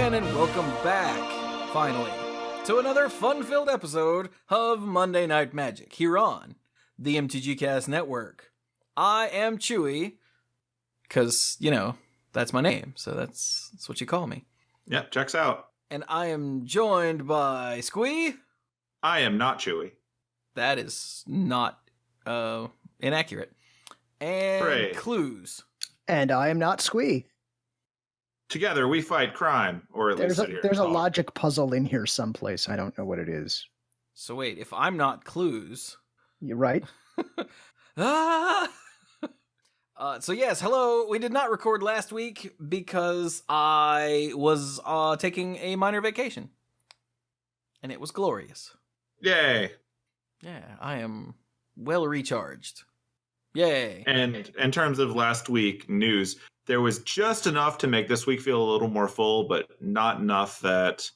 again, and welcome back, finally, to another fun-filled episode of Monday Night Magic here on the MTGcast Network. I am Chewie, because, that's my name, so that's what you call me. Yep, checks out. And I am joined by Squee. I am not Chewie. That is not inaccurate. And Hooray. Cluze. And I am not Squee. Together we fight crime, or at least sit here. There's a logic puzzle in here someplace. I don't know what it is. So wait, if I'm not Cluze... You're right. So yes, hello. We did not record last week because I was taking a minor vacation. And it was glorious. Yay. Yeah, I am well recharged. Yay. And in terms of last week news, there was just enough to make this week feel a little more full, but not enough that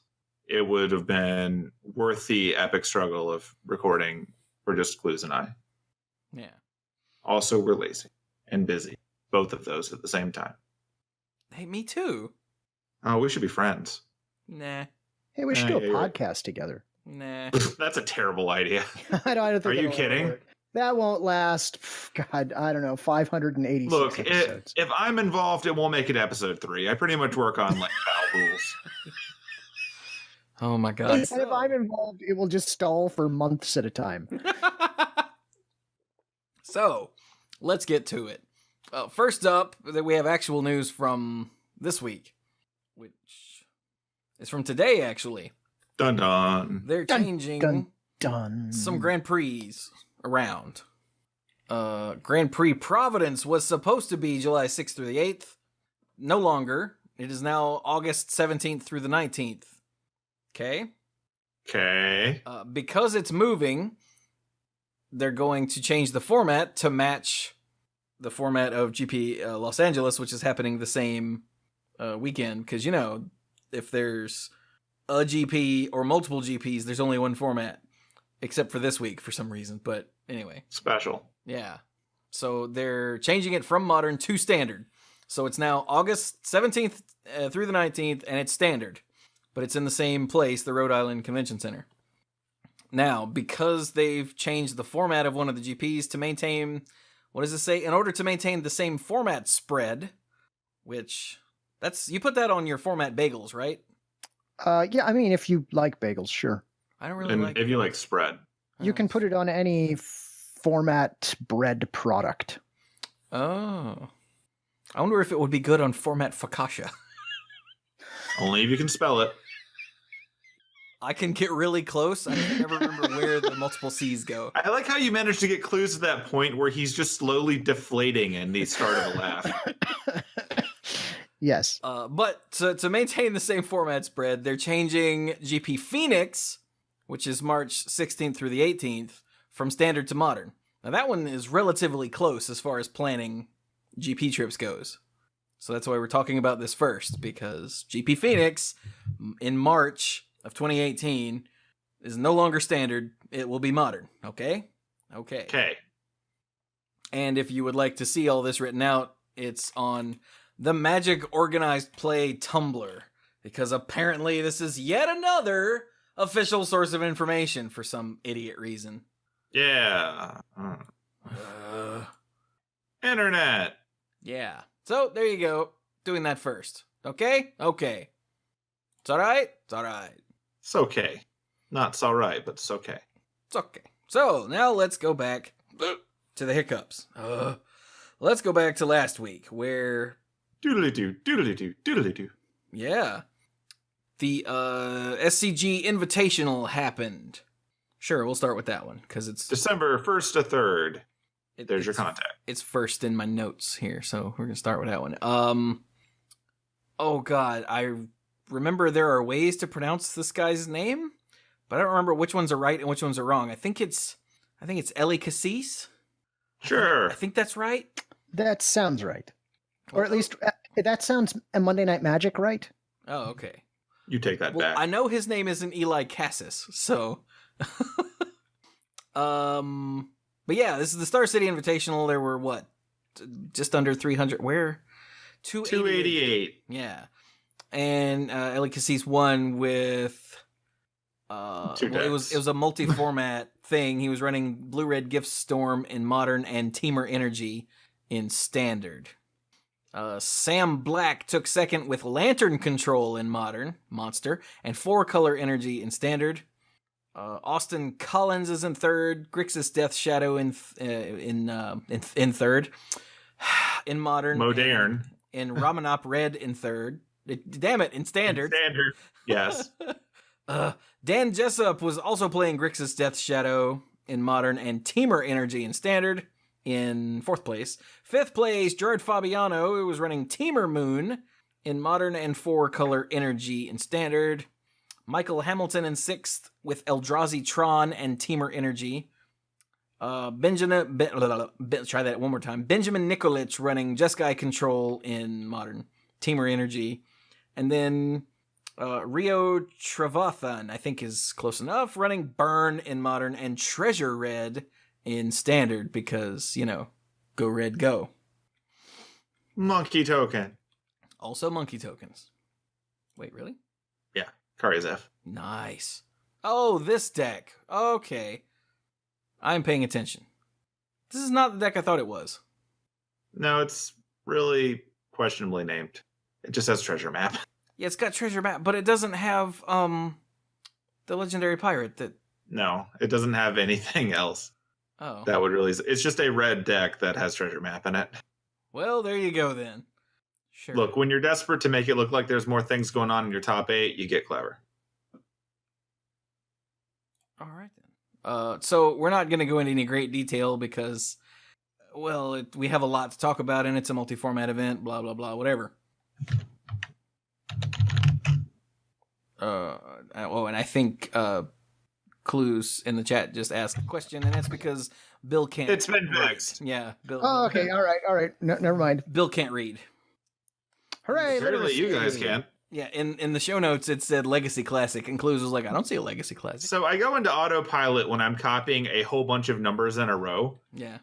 it would have been worth the epic struggle of recording for just Cluze and I. Yeah. Also, we're lazy and busy. Both of those at the same time. Hey, me too. Oh, we should be friends. Nah. Hey, we should do a Yeah, podcast together. Nah. That's a terrible idea. I don't think Are you it'll kidding? work. That won't last, God, I don't know, 586 Look, episodes. if I'm involved, it won't make it episode 3. I pretty much work on like foul rules. Oh my god. And if I'm involved, it will just stall for months at a time. So, let's get to it. First up, we have actual news from this week, which is from today, actually. Dun dun. They're Dun, changing Done. some Grand Prix around. Grand Prix Providence was supposed to be July 6th through the 8th. No longer. It is now August 17th through the 19th. Okay? Okay. Because it's moving, they're going to change the format to match the format of GP Los Angeles, which is happening the same weekend. Because, if there's a GP or multiple GPs, there's only one format. Except for this week for some reason. But anyway. Special. Yeah. So they're changing it from Modern to Standard. So it's now August 17th through the 19th, and it's Standard. But it's in the same place, the Rhode Island Convention Center. Now, because they've changed the format of one of the GPs to maintain, what does it say? In order to maintain the same format spread, which, you put that on your format bagels, right? Yeah, I mean, if you like bagels, sure. I don't really And like if you like spread. You can put it on any format bread product. Oh. I wonder if it would be good on format focaccia. Only if you can spell it. I can get really close. I can never remember where the multiple C's go. I like how you managed to get Cluze to that point where he's just slowly deflating and the start of a laugh. Yes. But to maintain the same format spread, they're changing GP Phoenix, which is March 16th through the 18th, from Standard to Modern. Now that one is relatively close as far as planning GP trips goes. So that's why we're talking about this first, because GP Phoenix in March of 2018 is no longer Standard. It will be Modern. Okay? Okay. Okay. And if you would like to see all this written out, it's on the Magic Organized Play Tumblr, because apparently this is yet another official source of information for some idiot reason. Yeah. Internet. Yeah. So, there you go. Doing that first. Okay? Okay. It's alright? It's alright. It's okay. Not it's all right, but it's okay. It's okay. So, now let's go back to the hiccups. Let's go back to last week, where... Doodly-doo, doodly-doo, doodly-doo. Yeah. The SCG Invitational happened. Sure, we'll start with that one, because it's... December 1st to 3rd. There's your contact. It's first in my notes here, so we're going to start with that one. Oh god, I remember there are ways to pronounce this guy's name, but I don't remember which ones are right and which ones are wrong. I think it's Eli Cassis. Sure. I think that's right. That sounds right. Or at least, that sounds a Monday Night Magic, right? Oh, okay. You take that Well, back. I know his name isn't Eli Cassis, so... But yeah, this is the Star City Invitational. There were, what, just under 300... Where? 288. Yeah. and Ellie Cassis won with it was a multi-format thing. He was running Blue-Red Gift Storm in Modern and Teamer Energy in Standard. Sam Black took second with Lantern Control in Modern, Monster, and 4-color Energy in Standard. Austin Collins is in third. Grixis Death Shadow in third. In Modern. Modern. In Ramanop Red in third. Damn it, in Standard. Standard, yes. Dan Jessup was also playing Grixis Death Shadow in Modern and Teamer Energy in Standard in 4th place. 5th place, Gerard Fabiano, who was running Teamer Moon in Modern and 4-color Energy in Standard. Michael Hamilton in 6th with Eldrazi Tron and Teamer Energy. Try that one more time. Benjamin Nikolic running Jeskai Control in Modern, Teamer Energy. And then Rio Travathan, I think is close enough, running Burn in Modern and Treasure Red in Standard because, go red, go. Monkey token. Also monkey tokens. Wait, really? Yeah, Karizef. Nice. Oh, this deck. Okay. I'm paying attention. This is not the deck I thought it was. No, it's really questionably named. It just has treasure map. Yeah, it's got treasure map, but it doesn't have the legendary pirate that... No, it doesn't have anything else. Oh. That would really... It's just a red deck that has treasure map in it. Well, there you go then. Sure. Look, when you're desperate to make it look like there's more things going on in your top 8, you get clever. All right then. So we're not going to go into any great detail because, well, we have a lot to talk about and it's a multi-format event, blah, blah, blah, whatever. And I think Cluze in the chat just asked a question, and that's because Bill can't. It's been fixed. Yeah, Bill. Oh, okay, all right. No, never mind. Bill can't read. Hooray! Apparently you guys can. Yeah, in the show notes it said Legacy Classic, and Cluze was like, I don't see a Legacy Classic. So I go into autopilot when I'm copying a whole bunch of numbers in a row. Yeah.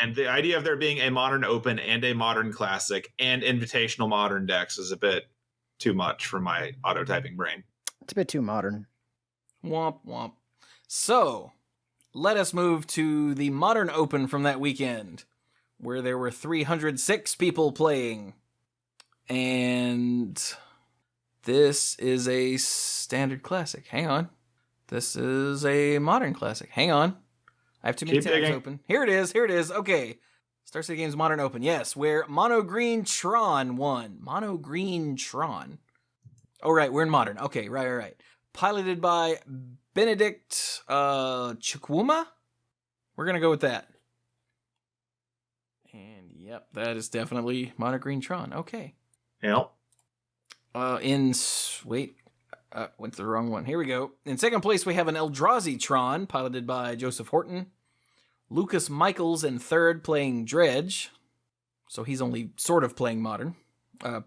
And the idea of there being a Modern Open and a Modern Classic and Invitational Modern decks is a bit too much for my auto-typing brain. It's a bit too modern. Womp womp. So, let us move to the Modern Open from that weekend, where there were 306 people playing. And this is a Standard Classic. Hang on. This is a Modern Classic. Hang on. I have too many tabs open. Here it is. Okay. Star City Games Modern Open. Yes, where Mono Green Tron won. Mono Green Tron. Oh, right. We're in Modern. Okay, right. Piloted by Benedict Chukwuma? We're going to go with that. And, yep, that is definitely Mono Green Tron. Okay. Yep. Went to the wrong one. Here we go. In second place, we have an Eldrazi Tron, piloted by Joseph Horton. Lucas Michaels in third, playing Dredge. So he's only sort of playing Modern.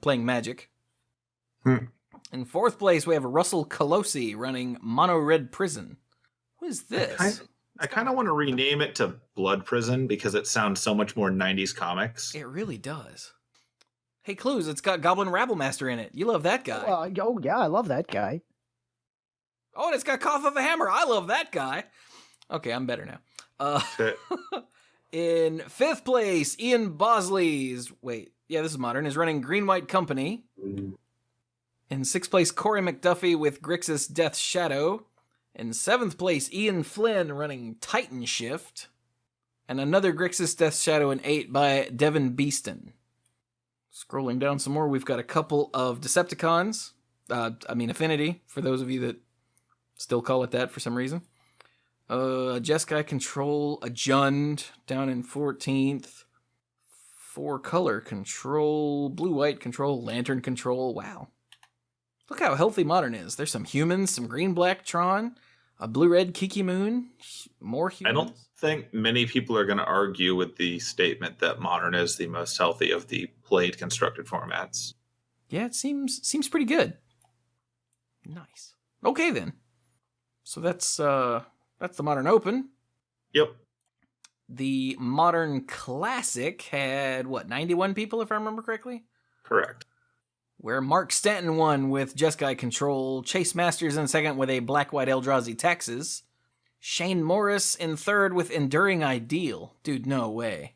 Playing Magic. In fourth place, we have Russell Colosi running Mono Red Prison. What is this? I kind of want to rename it to Blood Prison because it sounds so much more 90s comics. It really does. Hey, Cluze, it's got Goblin Rabblemaster in it. You love that guy. Oh, yeah, I love that guy. Oh, and it's got Cough of the Hammer. I love that guy. Okay, I'm better now. In fifth place, Ian Bosley's... this is Modern, is running Green-White Company. In sixth place, Corey McDuffie with Grixis Death Shadow. In seventh place, Ian Flynn running Titan Shift. And another Grixis Death Shadow in 8 by Devin Beeston. Scrolling down some more, we've got a couple of Decepticons. Affinity, for those of you that still call it that for some reason. Jeskai Control, a Jund down in 14th. 4-color Control, Blue-White Control, Lantern Control. Wow. Look how healthy Modern is. There's some humans, some green-black Tron, a blue-red Kiki Moon, more humans. I don't think many people are going to argue with the statement that Modern is the most healthy of the played constructed formats. Yeah, it seems pretty good. Nice. Okay then. So that's the Modern Open. Yep. The Modern Classic had 91 people if I remember correctly? Correct. where Mark Stanton won with Jeskai Control, Chase Masters in second with a Black-White Eldrazi Texas, Shane Morris in third with Enduring Ideal. Dude, no way.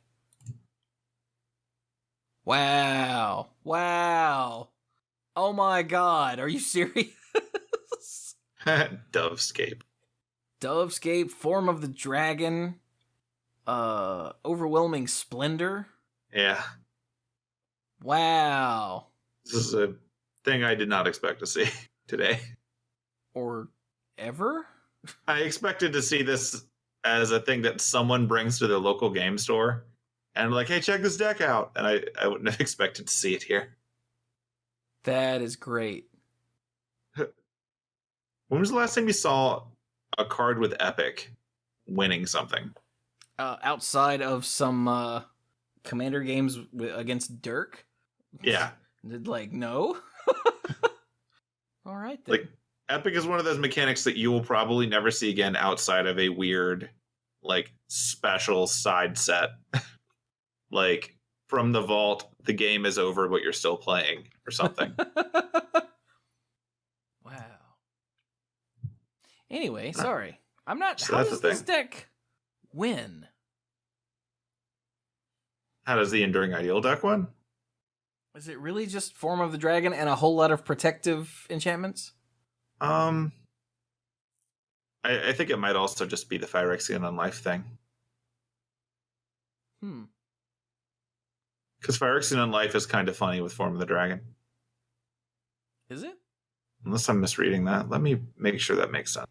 Wow. Oh my god, are you serious? Dovescape. Dovescape, Form of the Dragon, Overwhelming Splendor. Yeah. Wow. This is a thing I did not expect to see today. Or ever? I expected to see this as a thing that someone brings to their local game store and like, hey, check this deck out. And I wouldn't have expected to see it here. That is great. When was the last time you saw a card with Epic winning something? Outside of some Commander games against Dirk? Yeah. Like, no? All right, then. Like, Epic is one of those mechanics that you will probably never see again outside of a weird, like, special side set. Like, from the vault, the game is over, but you're still playing, or something. Wow. Anyway, sorry. I'm not... So how that's does the this thing. deck win? How does the Enduring Ideal deck win? Is it really just Form of the Dragon and a whole lot of protective enchantments? I think it might also just be the Phyrexian Unlife thing. Because Phyrexian Unlife is kind of funny with Form of the Dragon. Is it? Unless I'm misreading that. Let me make sure that makes sense.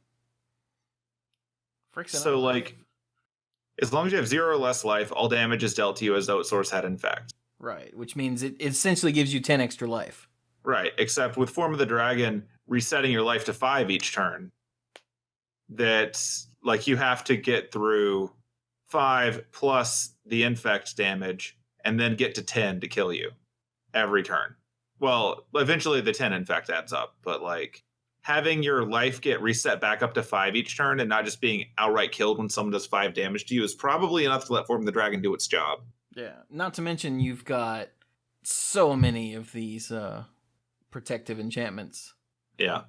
So, like, as long as you have 0 or less life, all damage is dealt to you as though its source had infect. Right, which means it essentially gives you 10 extra life. Right, except with Form of the Dragon, resetting your life to 5 each turn. That's, like, you have to get through 5 plus the infect damage, and then get to 10 to kill you every turn. Well, eventually the 10 infect adds up, but, like, having your life get reset back up to 5 each turn and not just being outright killed when someone does 5 damage to you is probably enough to let Form of the Dragon do its job. Yeah, not to mention you've got so many of these protective enchantments. Yeah.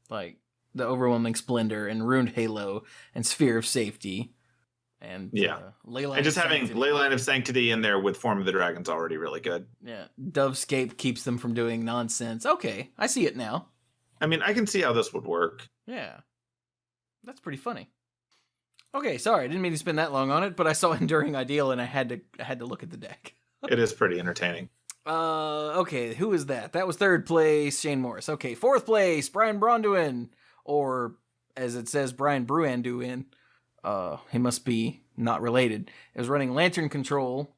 Like the Overwhelming Splendor and Ruined Halo and Sphere of Safety. And Leyline And just of having Sanctity. Leyline of Sanctity in there with Form of the Dragon's already really good. Yeah, Dovescape keeps them from doing nonsense. Okay, I see it now. I mean, I can see how this would work. Yeah, that's pretty funny. Okay, sorry, I didn't mean to spend that long on it, but I saw Enduring Ideal and I had to look at the deck. It is pretty entertaining. Okay, who is that? That was third place, Shane Morris. Okay, fourth place, Brian Bronduin, or as it says, Brian Bruanduin. He must be not related. It was running Lantern Control.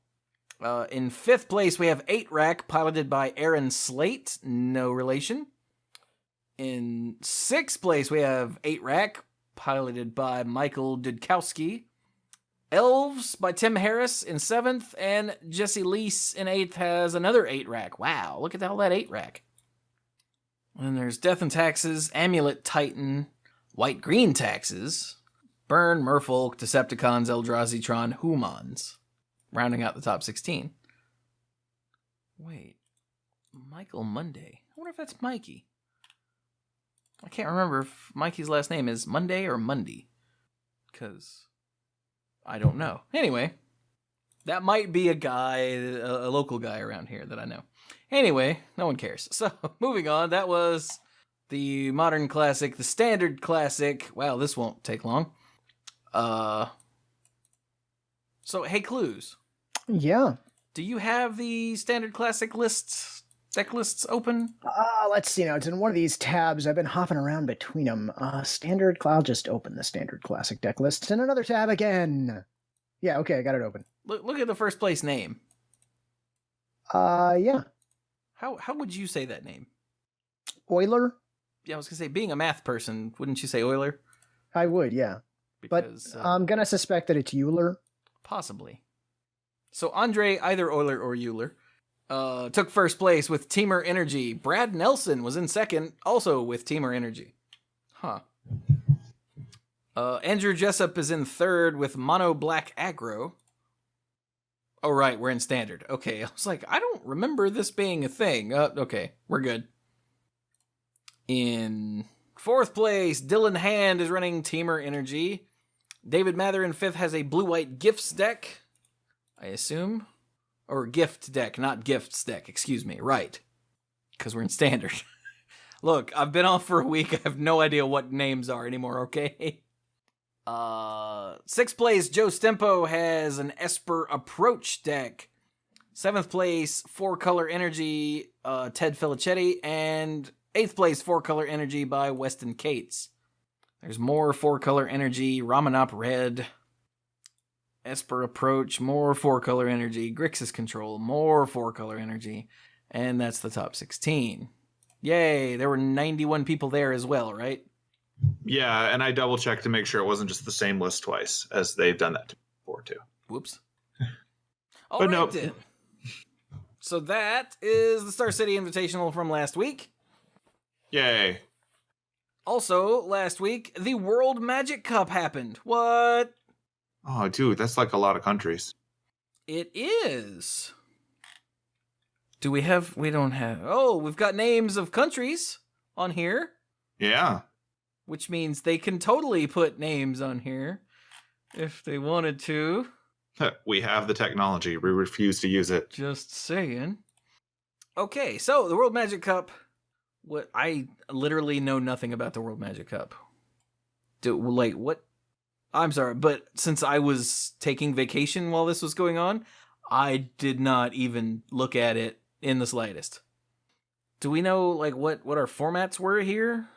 In fifth place, we have 8-Rack, piloted by Aaron Slate, no relation. In sixth place, we have 8-Rack, piloted by Michael Dudkowski. Elves by Tim Harris in 7th, and Jesse Lease in 8th has another 8-Rack. Wow, look at all that 8-Rack. And then there's Death and Taxes, Amulet Titan, White-Green Taxes, Burn, Merfolk, Decepticons, Eldrazi Tron, Humans, rounding out the top 16. Wait, Michael Monday. I wonder if that's Mikey. I can't remember if Mikey's last name is Monday or Mundy, because I don't know. Anyway, that might be a guy, a local guy around here that I know. Anyway, no one cares. So, moving on, that was the Modern Classic, the Standard Classic. Wow, this won't take long. So, hey, Cluze. Yeah. Do you have the Standard Classic lists, deck lists open? Let's see now. It's in one of these tabs. I've been hopping around between them. Standard. I'll just open the Standard Classic deck lists in another tab again. Yeah, okay, I got it open. Look at the first place name. Yeah. How would you say that name? Euler? Yeah, I was gonna say, being a math person, wouldn't you say Euler? I would, yeah. Because, but I'm gonna suspect that it's Euler. Possibly. So Andre, either Euler or Euler, took first place with Teamer Energy. Brad Nelson was in second, also with Teamer Energy. Huh. Andrew Jessup is in third with Mono Black Aggro. Oh, right, we're in standard. Okay, I was like, I don't remember this being a thing. Okay, we're good. In 4th place, Dylan Hand is running Teamer Energy. David Mather in 5th has a blue-white gifts deck, I assume. Or gift deck, not gifts deck, excuse me. Right. Because we're in standard. Look, I've been off for a week. I have no idea what names are anymore, okay? 6th place, Joe Stempo has an Esper Approach deck. 7th place, 4-color energy, Ted Felicetti. And 8th place, 4-color energy by Weston Cates. There's more 4-color energy, Ramanop Red, Esper Approach, more 4-color energy, Grixis Control, more 4-color energy. And that's the top 16. Yay, there were 91 people there as well, right? Yeah, and I double checked to make sure it wasn't just the same list twice, as they've done that before too. Whoops. But All right, nope. then. So that is the Star City Invitational from last week. Yay. Also, last week, the World Magic Cup happened. What? Oh, dude, that's like a lot of countries. It is. Do we have... We don't have... Oh, we've got names of countries on here. Yeah. Which means they can totally put names on here if they wanted to. We have the technology. We refuse to use it. Just saying. Okay, so the World Magic Cup. What I literally know nothing about the World Magic Cup. What? I'm sorry, but since I was taking vacation while this was going on, I did not even look at it in the slightest. Do we know what our formats were here?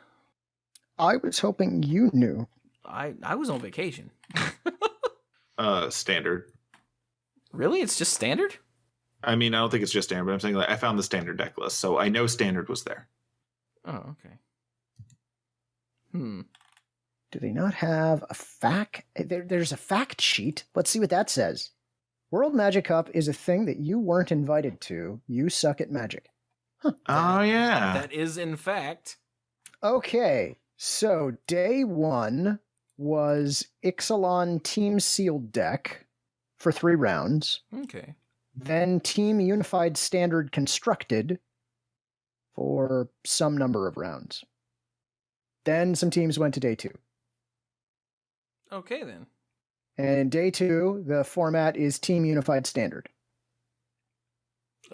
I was hoping you knew. I was on vacation. Standard. Really? It's just standard? I mean, I don't think it's just standard, but I'm saying I found the standard deck list, so I know standard was there. Oh, okay. Do they not have a fact? There's a fact sheet. Let's see what that says. World Magic Cup is a thing that you weren't invited to. You suck at magic. Huh. Oh, yeah. That is, in fact. Okay, so day 1 was Ixalan Team Sealed deck for 3 rounds. Okay. Then Team Unified Standard Constructed for some number of rounds. Then some teams went to day 2. Okay, then. And day 2, the format is Team Unified Standard.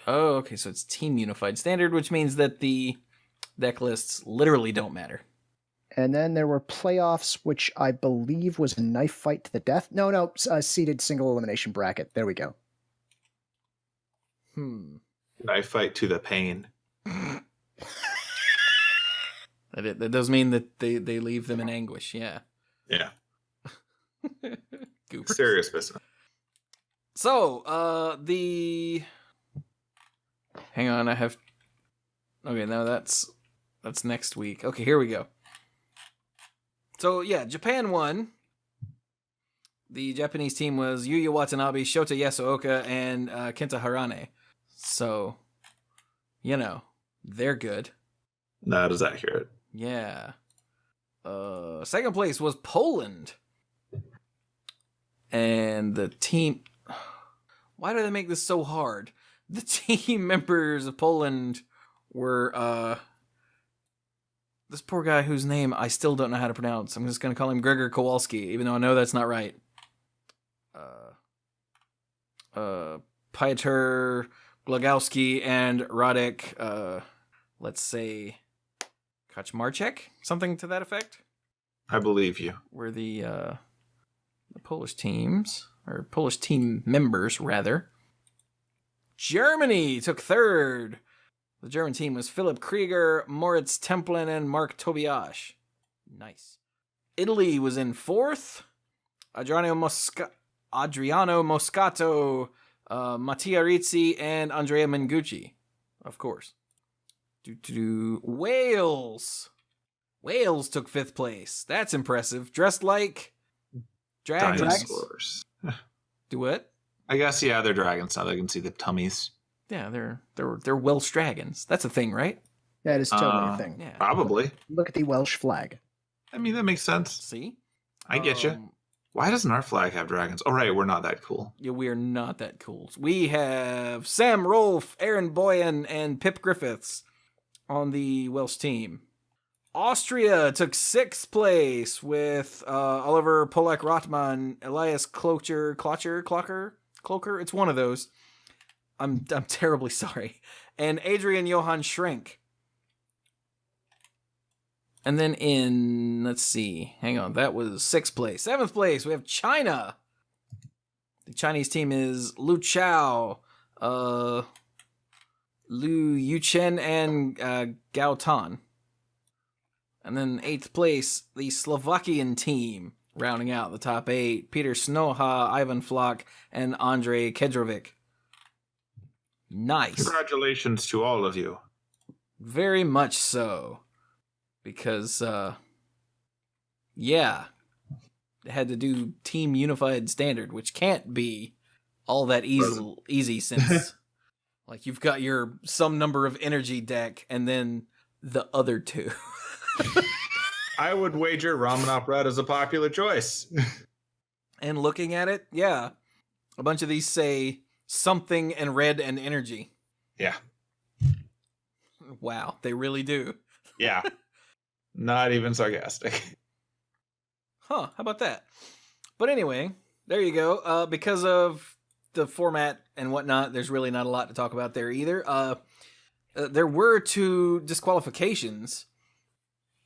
Oh, okay, so it's Team Unified Standard, which means that the deck lists literally don't matter. And then there were playoffs, which I believe was a knife fight to the death. No, a seeded single elimination bracket. There we go. Knife fight to the pain. That does mean that they leave them in anguish, yeah. Yeah. Goopers. Serious business. So, hang on, I have... Okay, now that's next week. Okay, here we go. So, yeah, Japan won. The Japanese team was Yuya Watanabe, Shota Yasuoka, and Kenta Harane. So, they're good. That is accurate. Yeah. Second place was Poland. And the team... Why do they make this so hard? The team members of Poland were... This poor guy whose name I still don't know how to pronounce. I'm just going to call him Gregor Kowalski, even though I know that's not right. Piotr Glogowski and Radek, let's say, Kaczmarczyk? Something to that effect? I believe you. Were the Polish teams, or Polish team members, rather. Germany took third. The German team was Philipp Krieger, Moritz Templin, and Mark Tobiasz. Nice. Italy was in fourth. Adriano Moscato, Mattia Rizzi, and Andrea Mengucci. Of course. Wales. Wales took fifth place. That's impressive. Dressed like dragons. Dinosaurs. Do what? I guess, yeah, they're dragons now. They can see the tummies. Yeah, they're Welsh dragons. That's a thing, right? That is totally a thing. Yeah. Probably. Look at the Welsh flag. I mean, that makes sense. See? I get you. Why doesn't our flag have dragons? Oh, right, we're not that cool. Yeah, we are not that cool. We have Sam Rolfe, Aaron Boyan, and Pip Griffiths on the Welsh team. Austria took 6th place with Oliver Polak-Rotman, Elias Klocher. It's one of those. I'm terribly sorry. And Adrian Johann Schrenk. And then let's see, hang on, that was 6th place. 7th place, we have China. The Chinese team is Lu Chao, Lu Yuchen, and Gao Tan. And then 8th place, the Slovakian team, rounding out the top 8. Peter Snoha, Ivan Flock, and Andrei Kedrovic. Nice. Congratulations to all of you. Very much so. Because, yeah, they had to do Team Unified Standard, which can't be all that easy since, like, you've got your some number of energy deck and then the other two. I would wager Ramanop Red is a popular choice. And looking at it, yeah, a bunch of these say something and red and energy. Yeah. Wow, they really do. Yeah. Not even sarcastic. Huh, how about that? But anyway, there you go. Because of the format and whatnot, there's really not a lot to talk about there either. There were 2 disqualifications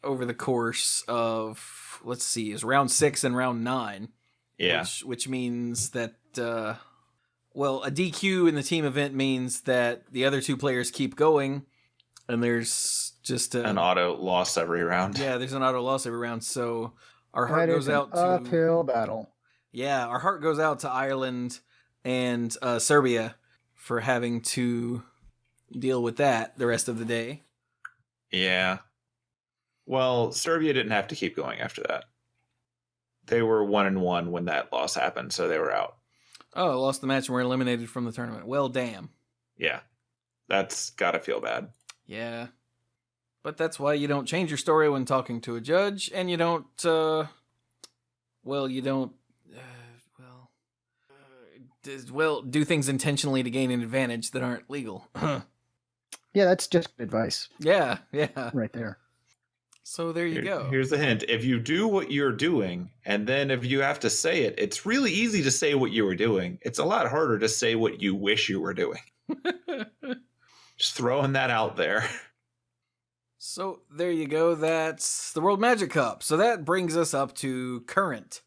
over the course of, let's see, is round 6 and round 9. Yeah. Which means that, a DQ in the team event means that the other 2 players keep going, and there's just an auto loss every round. Yeah, there's an auto loss every round, so our heart That goes is an out to uphill battle. Yeah, our heart goes out to Ireland and Serbia for having to deal with that the rest of the day. Yeah. Well, Serbia didn't have to keep going after that. They were 1-1 when that loss happened, so they were out. Oh, lost the match and were eliminated from the tournament. Well, damn. Yeah. That's gotta feel bad. Yeah. But that's why you don't change your story when talking to a judge, and you don't, do things intentionally to gain an advantage that aren't legal. Yeah, that's just good advice. Yeah. Right there. So there you go. Here's the hint. If you do what you're doing, and then if you have to say it, it's really easy to say what you were doing. It's a lot harder to say what you wish you were doing. Just throwing that out there. So there you go. That's the World Magic Cup. So that brings us up to current.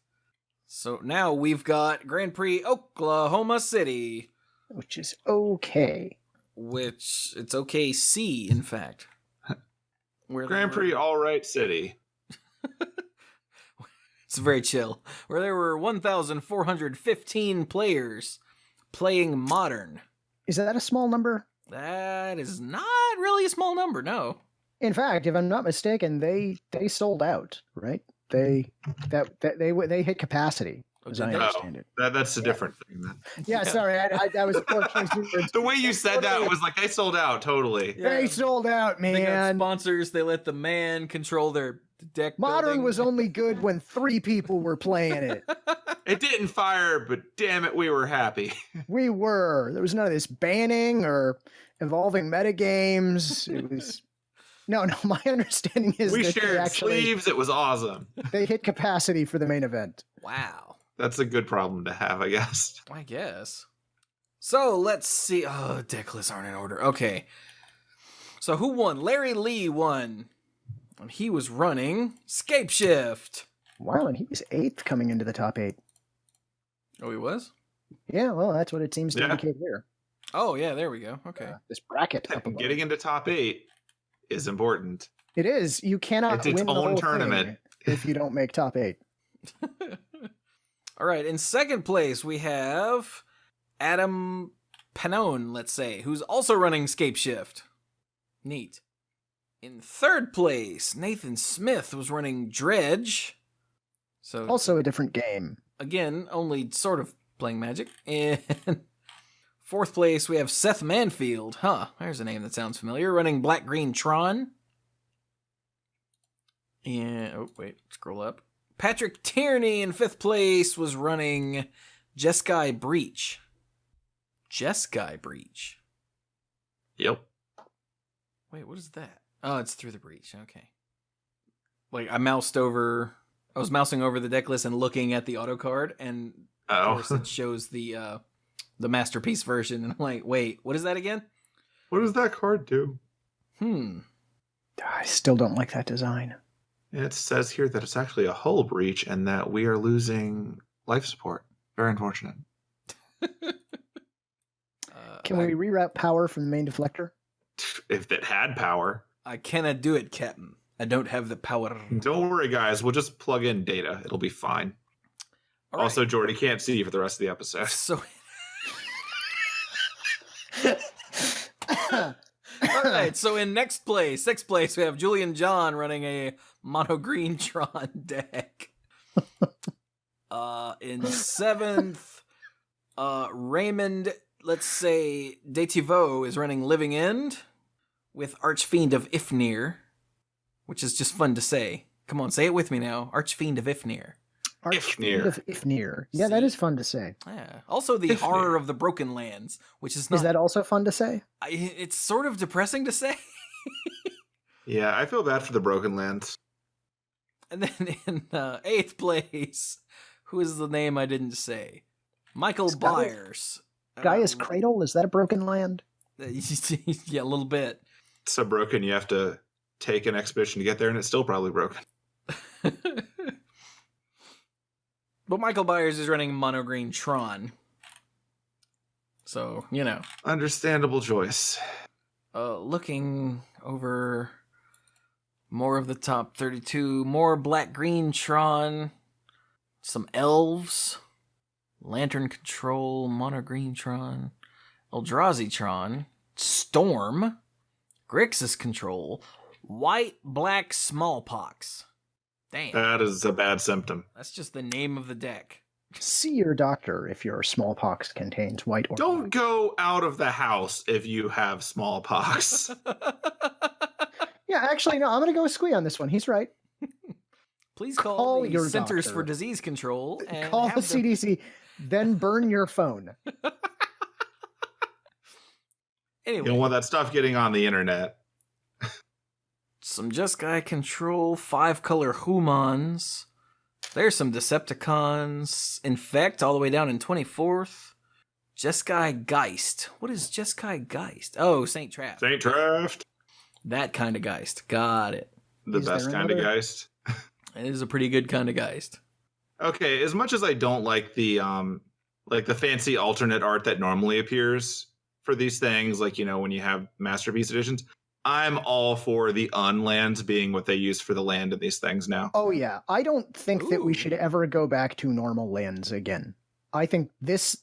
So now we've got Grand Prix Oklahoma City. Which is okay. Which, it's OKC, in fact. Grand Prix All Right City. It's very chill. Where there were 1,415 players playing Modern. Is that a small number? That is not really a small number, no. In fact, if I'm not mistaken, they sold out, right? They hit capacity, as I understand it. That's a different thing then. Yeah, sorry, I was the way you said that was like they sold out totally. Yeah. They sold out, man. They got sponsors. They let the man control their deck. Modern building. was only good when 3 people were playing it. It didn't fire, but damn it, we were happy. We were. There was none of this banning or evolving metagames. It was. No, my understanding is we that shared sleeves. It was awesome. They hit capacity for the main event. Wow. That's a good problem to have, I guess. I guess. So let's see. Oh, deck lists aren't in order. Okay. So who won? Larry Lee won. And he was running Scapeshift. Wow, and he was 8th coming into the top 8. Oh, he was? Yeah, well, that's what it seems to indicate here. Oh, yeah, there we go. Okay. This bracket. Getting into top 8 is important. It is. You cannot it's win the own whole tournament thing if you don't make top 8. All right, in second place, we have Adam Panone, let's say, who's also running Scapeshift. Neat. In third place, Nathan Smith was running Dredge. So also a different game. Again, only sort of playing Magic. And fourth place, we have Seth Manfield. There's a name that sounds familiar. Running Black-Green Tron. And, scroll up. Patrick Tierney in 5th place was running Jeskai Breach. Jeskai Breach. Yep. Wait, what is that? Oh, it's Through the Breach. Okay. Like, I was mousing over the deck list and looking at the auto card, and of course it shows the Masterpiece version, and I'm like, wait, what is that again? What does that card do? I still don't like that design. It says here that it's actually a hull breach and that we are losing life support. Very unfortunate. Can we reroute power from the main deflector? If it had power. I cannot do it, Captain. I don't have the power. Don't worry, guys. We'll just plug in data. It'll be fine. All right. Also, Jordy can't see you for the rest of the episode. So, all right. So in 6th place, we have Julian John running a mono green Tron deck. In 7th, Raymond, let's say Detivo is running Living End with Archfiend of Ifnir, which is just fun to say. Come on, say it with me now. Archfiend of Ifnir. Archfiend of Ifnir. Yeah, that is fun to say. Yeah. Also, the Horror of the Broken Lands, which is not... Is that also fun to say? It's sort of depressing to say. Yeah, I feel bad for the Broken Lands. And then in 8th place, who is the name I didn't say? Michael Byers. Gaia's Cradle? Is that a broken land? Yeah, a little bit. It's so broken you have to take an expedition to get there, and it's still probably broken. But Michael Byers is running mono green Tron. So, you know. Understandable choice. Looking over more of the top 32, more black-green Tron, some elves, Lantern Control, mono green Tron, Eldrazi Tron, Storm, Grixis Control, white-black Smallpox. Damn. That is a bad symptom. That's just the name of the deck. See your doctor if your smallpox contains white or Don't black. go out of the house if you have smallpox. Yeah, actually, no, I'm going to go with Squee on this one. He's right. Please call the your Centers doctor. for Disease Control and Call have the CDC, then burn your phone. Anyway, You don't want that stuff getting on the internet. some Jeskai Control, 5-color Humans. There's some Decepticons. Infect all the way down in 24th. Jeskai Geist. What is Jeskai Geist? Oh, Saint Traft. Saint Traft. That kind of Geist. Got it. The Is best there kind of another- Geist. It is a pretty good kind of Geist. Okay, as much as I don't like the fancy alternate art that normally appears for these things, like, you know, when you have Masterpiece editions, I'm all for the unlands being what they use for the land in these things now. Oh, yeah. I don't think that we Ooh. should ever go back to normal lands again. I think this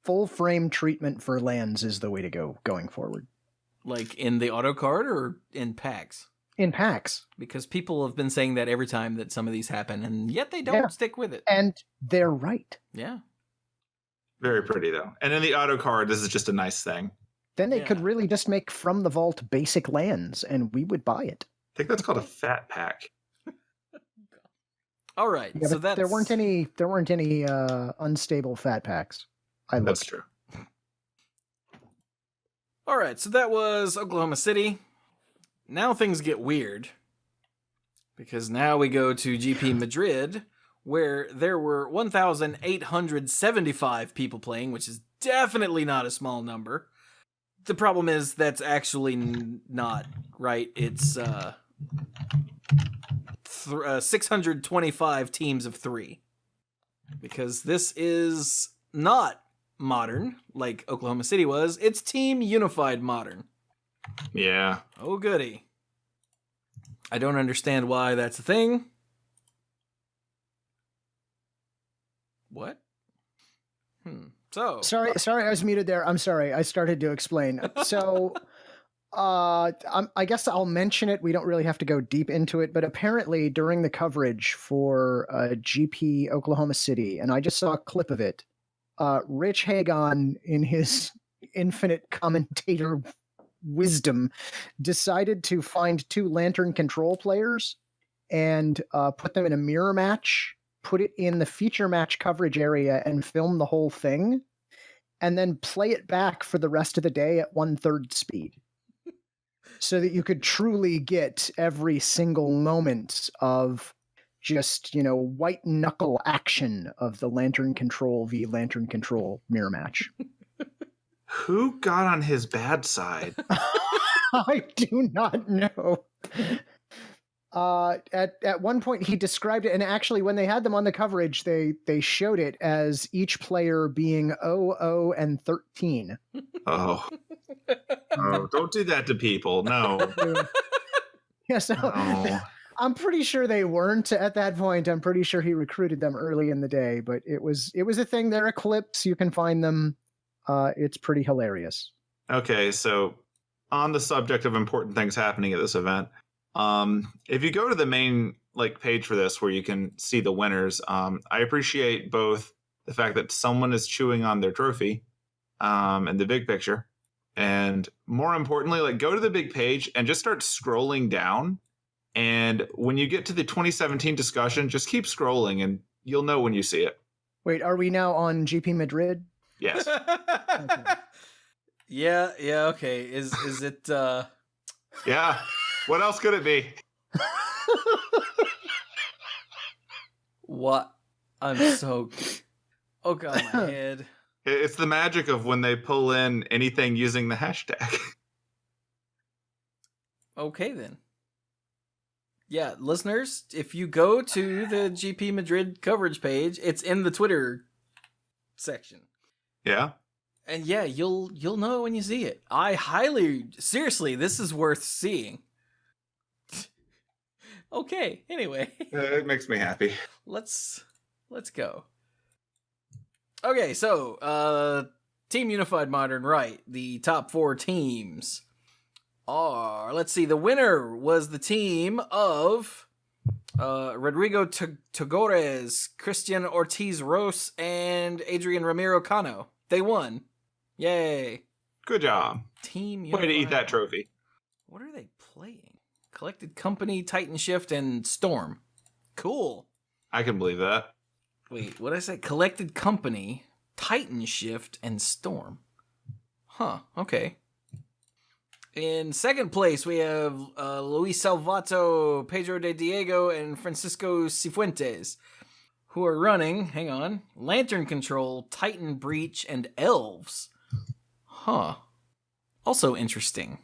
full frame treatment for lands is the way to go going forward. Like in the auto card or in packs? In packs. Because people have been saying that every time that some of these happen, and yet they don't Yeah. stick with it. And they're right. Yeah. Very pretty, though. And in the auto card, this is just a nice thing. Then they Yeah. could really just make from the vault basic lands, and we would buy it. I think that's called a fat pack. All right. Yeah, so but that's... there weren't any unstable fat packs. I That's looked. true. All right. So that was Oklahoma City. Now things get weird. Because now we go to GP Madrid, where there were 1,875 people playing, which is definitely not a small number. The problem is that's actually not right. It's 625 teams of 3. Because this is not modern, like Oklahoma City was. It's Team Unified Modern. Yeah. Oh, goody. I don't understand why that's a thing. What? So... Sorry, I was muted there. I'm sorry. I started to explain. So, I guess I'll mention it. We don't really have to go deep into it, but apparently during the coverage for GP Oklahoma City, and I just saw a clip of it, Rich Hagon, in his infinite commentator wisdom, decided to find 2 Lantern Control players and put them in a mirror match, put it in the feature match coverage area, and film the whole thing, and then play it back for the rest of the day at 1/3 speed, so that you could truly get every single moment of just, white knuckle action of the Lantern Control v Lantern Control mirror match. Who got on his bad side? I do not know. At one point he described it, and actually when they had them on the coverage, they showed it as each player being 0, and 13. Oh, don't do that to people. No. Yeah, so No. I'm pretty sure they weren't at that point. I'm pretty sure he recruited them early in the day, but it was a thing. There are clips, you can find them. It's pretty hilarious. Okay, so on the subject of important things happening at this event, if you go to the main page for this where you can see the winners, I appreciate both the fact that someone is chewing on their trophy in the big picture, and more importantly, go to the big page and just start scrolling down. And when you get to the 2017 discussion, just keep scrolling and you'll know when you see it. Wait, are we now on GP Madrid? Yes. Okay. Yeah, okay. Is it Yeah. What else could it be? What? I'm so Oh god, my head. It's the magic of when they pull in anything using the hashtag. Okay then. Yeah, listeners, if you go to the GP Madrid coverage page, it's in the Twitter section. Yeah. And yeah, you'll know when you see it. Seriously, this is worth seeing. Okay, anyway. It makes me happy. Let's go. Okay, so Team Unified Modern, right. The top 4 teams are, let's see, the winner was the team of Rodrigo Togores, Christian Ortiz Ros, and Adrian Ramiro Cano. They won. Yay. Good job. Team Unified. Way to eat that trophy. What are they playing? Collected Company, Titan Shift, and Storm. Cool. I can believe that. Wait, what did I say? Collected Company, Titan Shift, and Storm. Huh, okay. In second place, we have Luis Salvato, Pedro de Diego, and Francisco Cifuentes, who are running, hang on, Lantern Control, Titan Breach, and Elves. Huh. Also interesting.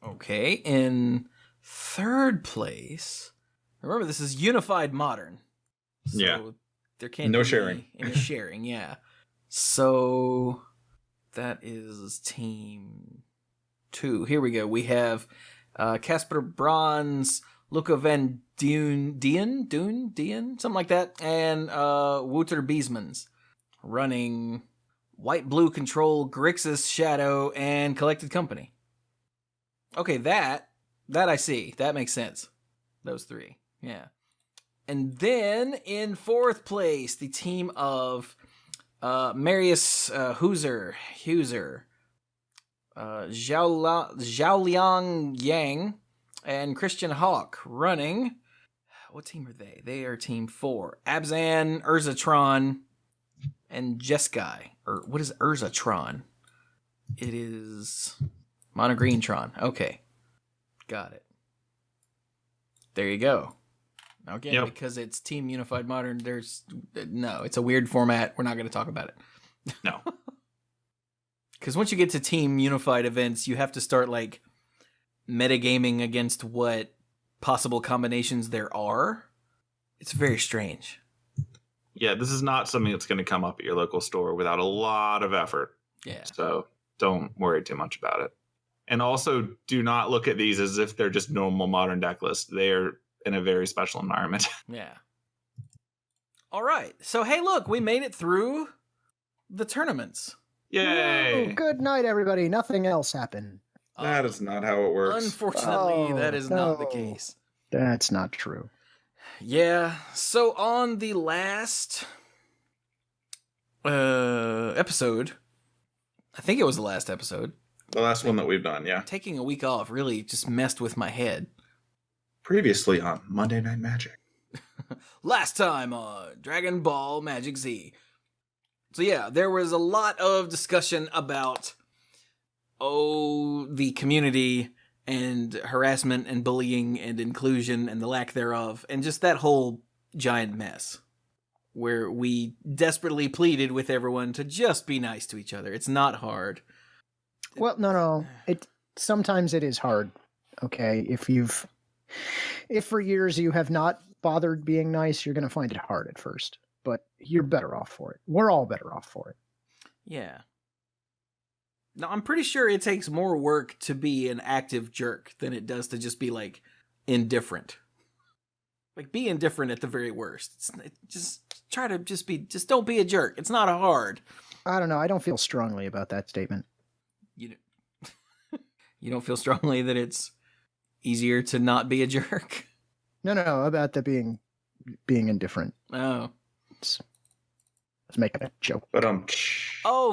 Okay, in third place, remember this is Unified Modern. So yeah. There can't no be sharing. Any sharing, yeah. So that is team 2. Here we go. We have Casper Bronze, Luca Van Dien, something like that, and Wouter Biesmans running White Blue Control, Grixis Shadow, and Collected Company. Okay, that I see. That makes sense. Those 3. Yeah. And then in fourth place, the team of Marius Huser, Zhaoliang Yang, and Christian Hawk running. What team are they? They are team 4. Abzan, Urzatron, and Jeskai. Or what is Urzatron? It is Monogreentron. Okay. Got it. There you go. Again, because it's Team Unified Modern, it's a weird format. We're not going to talk about it. No. Because once you get to Team Unified events, you have to start, metagaming against what possible combinations there are. It's very strange. Yeah, this is not something that's going to come up at your local store without a lot of effort. Yeah. So don't worry too much about it. And also, do not look at these as if they're just normal Modern deck lists. They are in a very special environment. Yeah. All right. So, hey, look, we made it through the tournaments. Yay! Whoa, good night, everybody. Nothing else happened. That is not how it works. Unfortunately, that is not the case. That's not true. Yeah. So, on the last episode, I think it was the last episode. The last one that we've done, yeah. Taking a week off really just messed with my head. Previously on Monday Night Magic. Last time on Dragon Ball Magic Z. So yeah, there was a lot of discussion about, the community and harassment and bullying and inclusion and the lack thereof, and just that whole giant mess where we desperately pleaded with everyone to just be nice to each other. It's not hard. Well, no. Sometimes it is hard. Okay, if for years you have not bothered being nice, you're going to find it hard at first. But you're better off for it. We're all better off for it. Yeah. Now, I'm pretty sure it takes more work to be an active jerk than it does to just be, like, indifferent. Like, be indifferent at the very worst. Just try to just don't be a jerk. It's not hard. I don't know. I don't feel strongly about that statement. You don't feel strongly that it's easier to not be a jerk? No, about the being indifferent. Oh. I was making a joke. But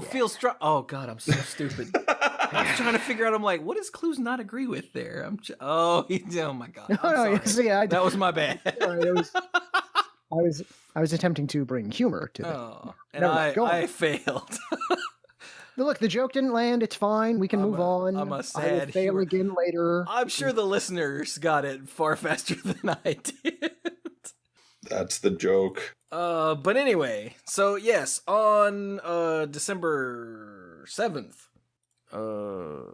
feel strong. Oh God, I'm so stupid. I was trying to figure out. I'm like, what does Cluze not agree with there? Oh my God. No, see, that was my bad. I was attempting to bring humor to it. Oh, and I failed. Look, the joke didn't land. It's fine. We can move on. I'm a sad I will fail again later. I'm sure the listeners got it far faster than I did. That's the joke. But anyway, so yes, on December 7th,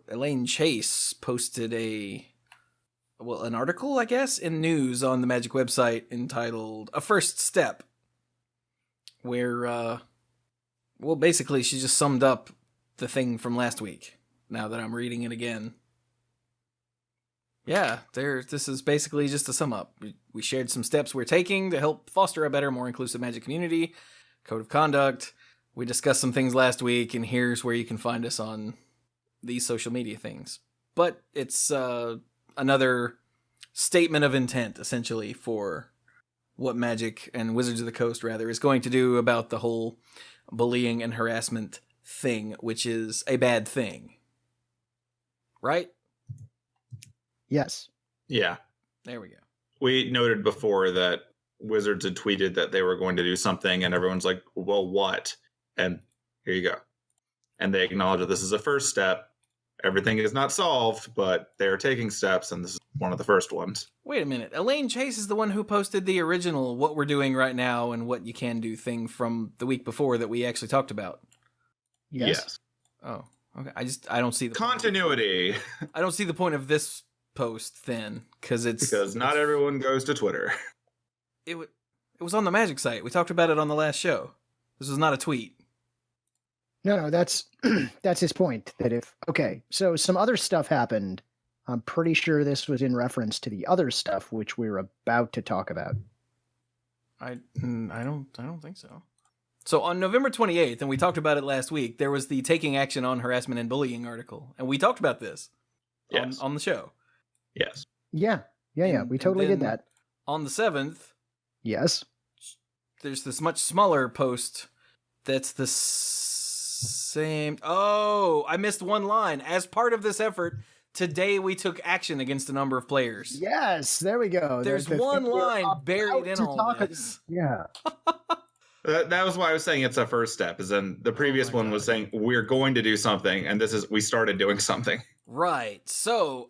Elaine Chase posted an article, I guess, in news on the Magic website entitled "A First Step," where, basically she just summed up the thing from last week, now that I'm reading it again. Yeah, this is basically just a sum up. We shared some steps we're taking to help foster a better, more inclusive Magic community, code of conduct. We discussed some things last week, and here's where you can find us on these social media things. But it's another statement of intent, essentially, for what Magic and Wizards of the Coast, rather, is going to do about the whole bullying and harassment thing, which is a bad thing. Right? Yes. Yeah. There we go. We noted before that Wizards had tweeted that they were going to do something, and everyone's like, well, what? And here you go. And they acknowledge that this is a first step. Everything is not solved, but they're taking steps, and this is one of the first ones. Wait a minute. Elaine Chase is the one who posted the original What We're Doing Right Now and What You Can Do thing from the week before that we actually talked about. Yes. Oh, okay. I don't see the continuity. I don't see the point of this post then, because not everyone goes to Twitter. It was on the Magic site. We talked about it on the last show. This was not a tweet. No, that's that's his point. So some other stuff happened. I'm pretty sure this was in reference to the other stuff which we're about to talk about. I don't think so. So on November 28th, and we talked about it last week, there was the Taking Action on Harassment and Bullying article, and we talked about this on the show. Yes. Yeah. We totally did that. On the 7th, yes, there's this much smaller post that's the same. Oh, I missed one line. As part of this effort, today we took action against a number of players. Yes, there we go. There's one line buried in all this. Yeah. That was why I was saying it's a first step. Is then the previous one was saying we're going to do something, and we started doing something. Right. So,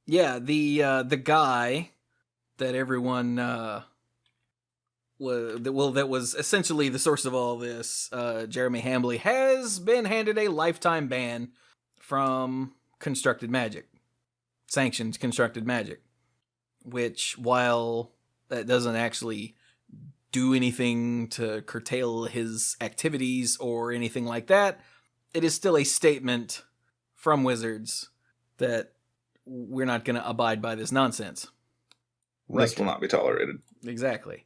the guy that everyone that was essentially the source of all this, Jeremy Hambley, has been handed a lifetime ban from sanctioned constructed magic, which, while that doesn't actually do anything to curtail his activities or anything like that, it is still a statement from Wizards that we're not going to abide by this nonsense. Right. This will not be tolerated. Exactly.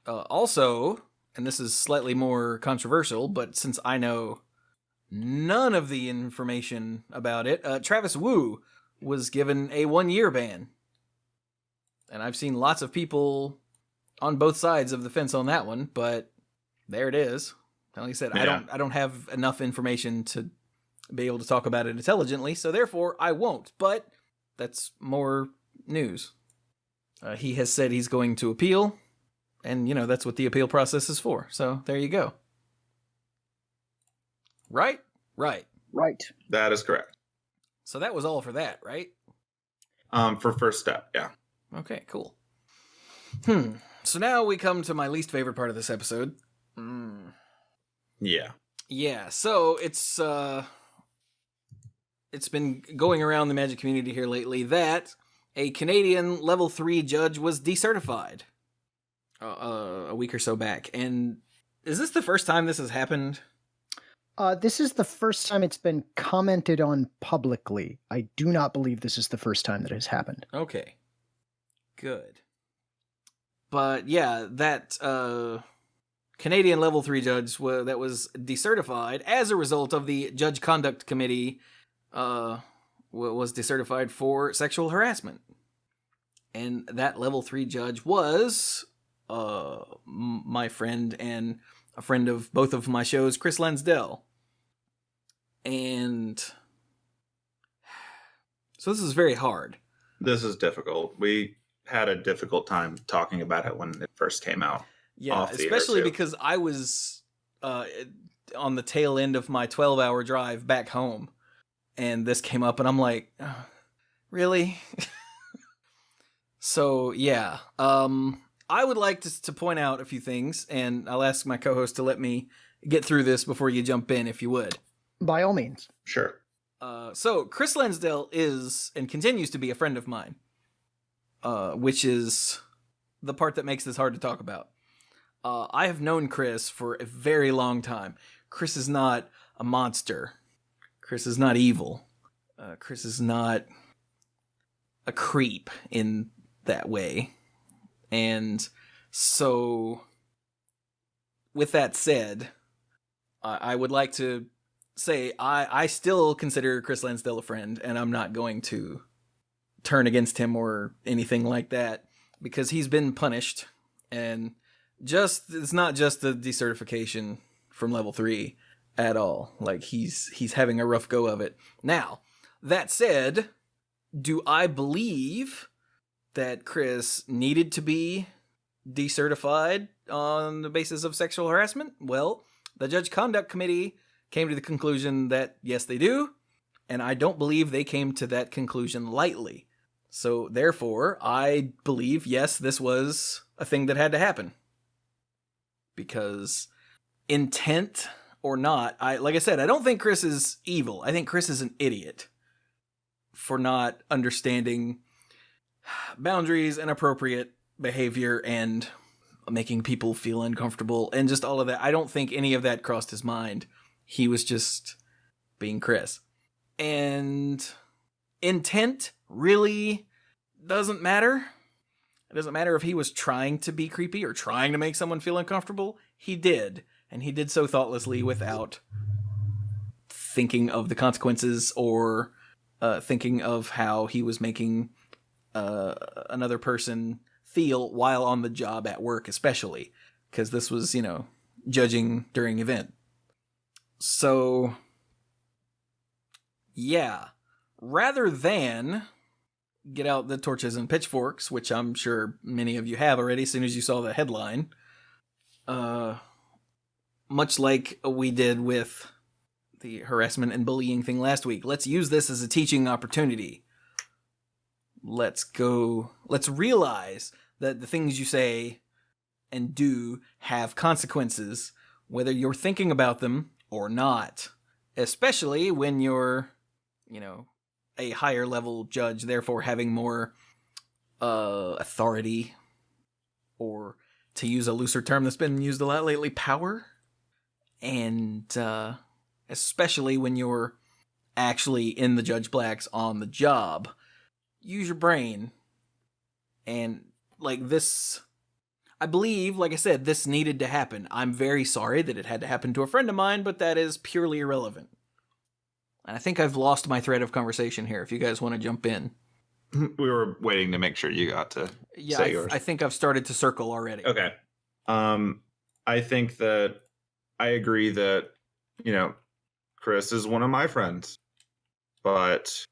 Also, and this is slightly more controversial, but since I know none of the information about it, Travis Wu was given a 1-year ban. And I've seen lots of people on both sides of the fence on that one, but there it is. Like I said, yeah. I don't have enough information to be able to talk about it intelligently, so therefore I won't. But that's more news. He has said he's going to appeal, and, that's what the appeal process is for. So there you go. Right? Right. Right. That is correct. So that was all for that, right? For first step, yeah. Okay, cool. So now we come to my least favorite part of this episode. Yeah. Yeah, so it's been going around the Magic community here lately that a Canadian level 3 judge was decertified a week or so back. And is this the first time this has happened? This is the first time it's been commented on publicly. I do not believe this is the first time that has happened. Okay. Good. But yeah, that Canadian level 3 judge that was decertified as a result of the Judge Conduct Committee was decertified for sexual harassment. And that level 3 judge was my friend and a friend of both of my shows, Chris Lansdell. And so this is very hard. This is difficult. We had a difficult time talking about it when it first came out. Yeah, especially because I was on the tail end of my 12-hour drive back home, and this came up, and I'm like, really? So, yeah. I would like to point out a few things, and I'll ask my co-host to let me get through this before you jump in, if you would. By all means. Sure. So, Chris Lansdell is, and continues to be, a friend of mine, which is the part that makes this hard to talk about. I have known Chris for a very long time. Chris is not a monster. Chris is not evil. Chris is not a creep in that way. And so, with that said, I would like to say I still consider Chris Lansdell a friend, and I'm not going to turn against him or anything like that, because he's been punished, and it's not just the decertification from level 3 at all. Like, he's having a rough go of it. Now, that said, do I believe that Chris needed to be decertified on the basis of sexual harassment? Well, the Judge Conduct Committee came to the conclusion that yes, they do, and I don't believe they came to that conclusion lightly. So therefore, I believe, yes, this was a thing that had to happen. Because intent or not, like I said, I don't think Chris is evil. I think Chris is an idiot for not understanding boundaries and appropriate behavior and making people feel uncomfortable and just all of that. I don't think any of that crossed his mind. He was just being Chris. And intent really doesn't matter. It doesn't matter if he was trying to be creepy or trying to make someone feel uncomfortable. He did. And he did so thoughtlessly without thinking of the consequences or thinking of how he was making another person feel while on the job at work, especially. Because this was, judging during event. So, yeah. Rather than get out the torches and pitchforks, which I'm sure many of you have already as soon as you saw the headline, much like we did with the harassment and bullying thing last week, let's use this as a teaching opportunity. Let's realize that the things you say and do have consequences, whether you're thinking about them or not. Especially when you're, a higher level judge, therefore having more authority, or to use a looser term that's been used a lot lately, power. And especially when you're actually in the Judge Blacks on the job. Use your brain. And like this, I believe, like I said, this needed to happen. I'm very sorry that it had to happen to a friend of mine, but that is purely irrelevant. And I think I've lost my thread of conversation here, if you guys want to jump in. We were waiting to make sure you got to say yours. I think I've started to circle already. Okay. I think that I agree that, Chris is one of my friends, but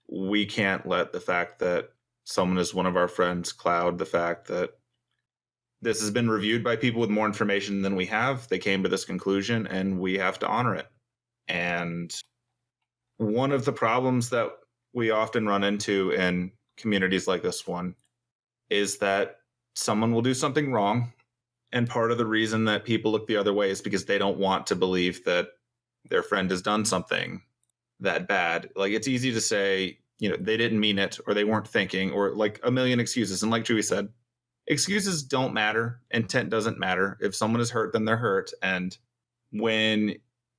we can't let the fact that someone as one of our friends cloud the fact that this has been reviewed by people with more information than we have. They came to this conclusion, and we have to honor it. And one of the problems that we often run into in communities like this one is that someone will do something wrong. And part of the reason that people look the other way is because they don't want to believe that their friend has done something that bad. Like, it's easy to say, they didn't mean it, or they weren't thinking, or like a million excuses. And like Chewie said, excuses don't matter. Intent doesn't matter. If someone is hurt, then they're hurt. And when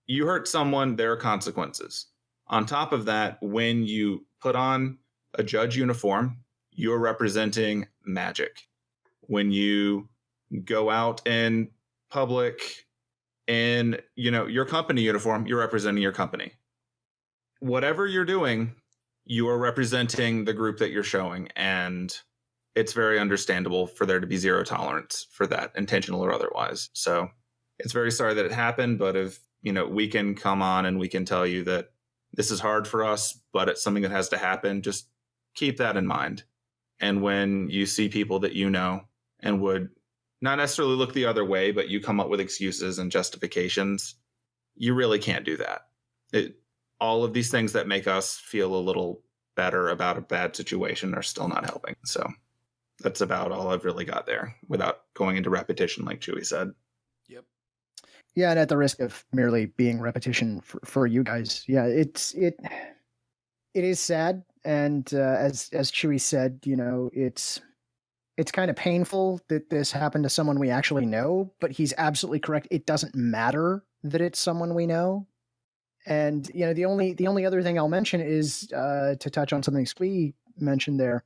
you hurt someone, there are consequences. On top of that, when you put on a judge uniform, you're representing magic. When you go out in public in, your company uniform, you're representing your company. Whatever you're doing, you are representing the group that you're showing. And it's very understandable for there to be zero tolerance for that, intentional or otherwise. So it's very sorry that it happened, but if, we can come on and we can tell you that this is hard for us, but it's something that has to happen, just keep that in mind. And when you see people that and would not necessarily look the other way, but you come up with excuses and justifications, you really can't do that. All of these things that make us feel a little better about a bad situation are still not helping. So that's about all I've really got there without going into repetition, like Chewie said. Yep. Yeah, and at the risk of merely being repetition for you guys, yeah, it is sad, and as Chewie said, it's kind of painful that this happened to someone we actually know. But he's absolutely correct. It doesn't matter that it's someone we know. And the only other thing I'll mention is to touch on something Squee mentioned there.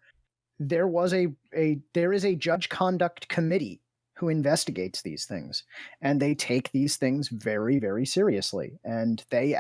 There is a judge conduct committee who investigates these things, and they take these things very, very seriously. And they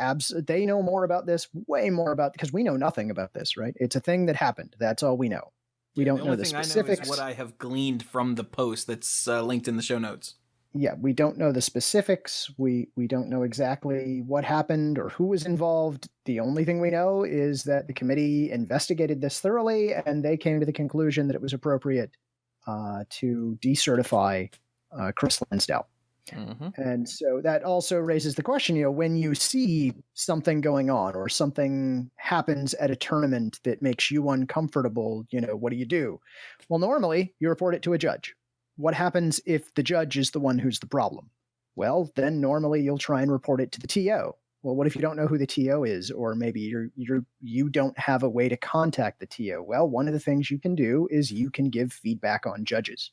know more about this, way more about, because we know nothing about this, right? It's a thing that happened. That's all we know. We don't know the specifics. The only thing I know is what I have gleaned from the post that's linked in the show notes. Yeah, we don't know the specifics. We don't know exactly what happened or who was involved. The only thing we know is that the committee investigated this thoroughly, and they came to the conclusion that it was appropriate to decertify Chris Lansdale. Mm-hmm. And so that also raises the question, when you see something going on or something happens at a tournament that makes you uncomfortable, what do? Well, normally you report it to a judge. What happens if the judge is the one who's the problem? Well, then normally you'll try and report it to the TO. Well, what if you don't know who the TO is, or maybe you don't have a way to contact the TO? Well, one of the things you can do is you can give feedback on judges,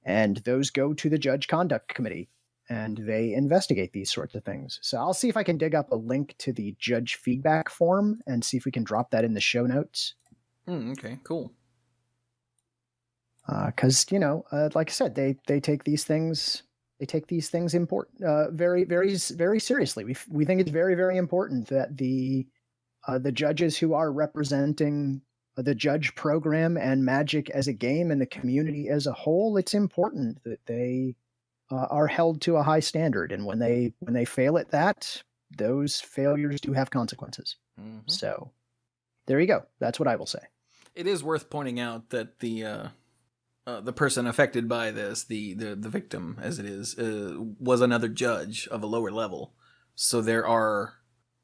and those go to the judge conduct committee, and they investigate these sorts of things. So I'll see if I can dig up a link to the judge feedback form and see if we can drop that in the show notes. Okay, cool. Because like I said, they take these things very, very, very seriously. We think it's very, very important that the judges who are representing the judge program and Magic as a game and the community as a whole, it's important that they are held to a high standard. And when they fail at that, those failures do have consequences. Mm-hmm. So there you go. That's what I will say. It is worth pointing out that the person affected by this, the victim, as it is, was another judge of a lower level. So there are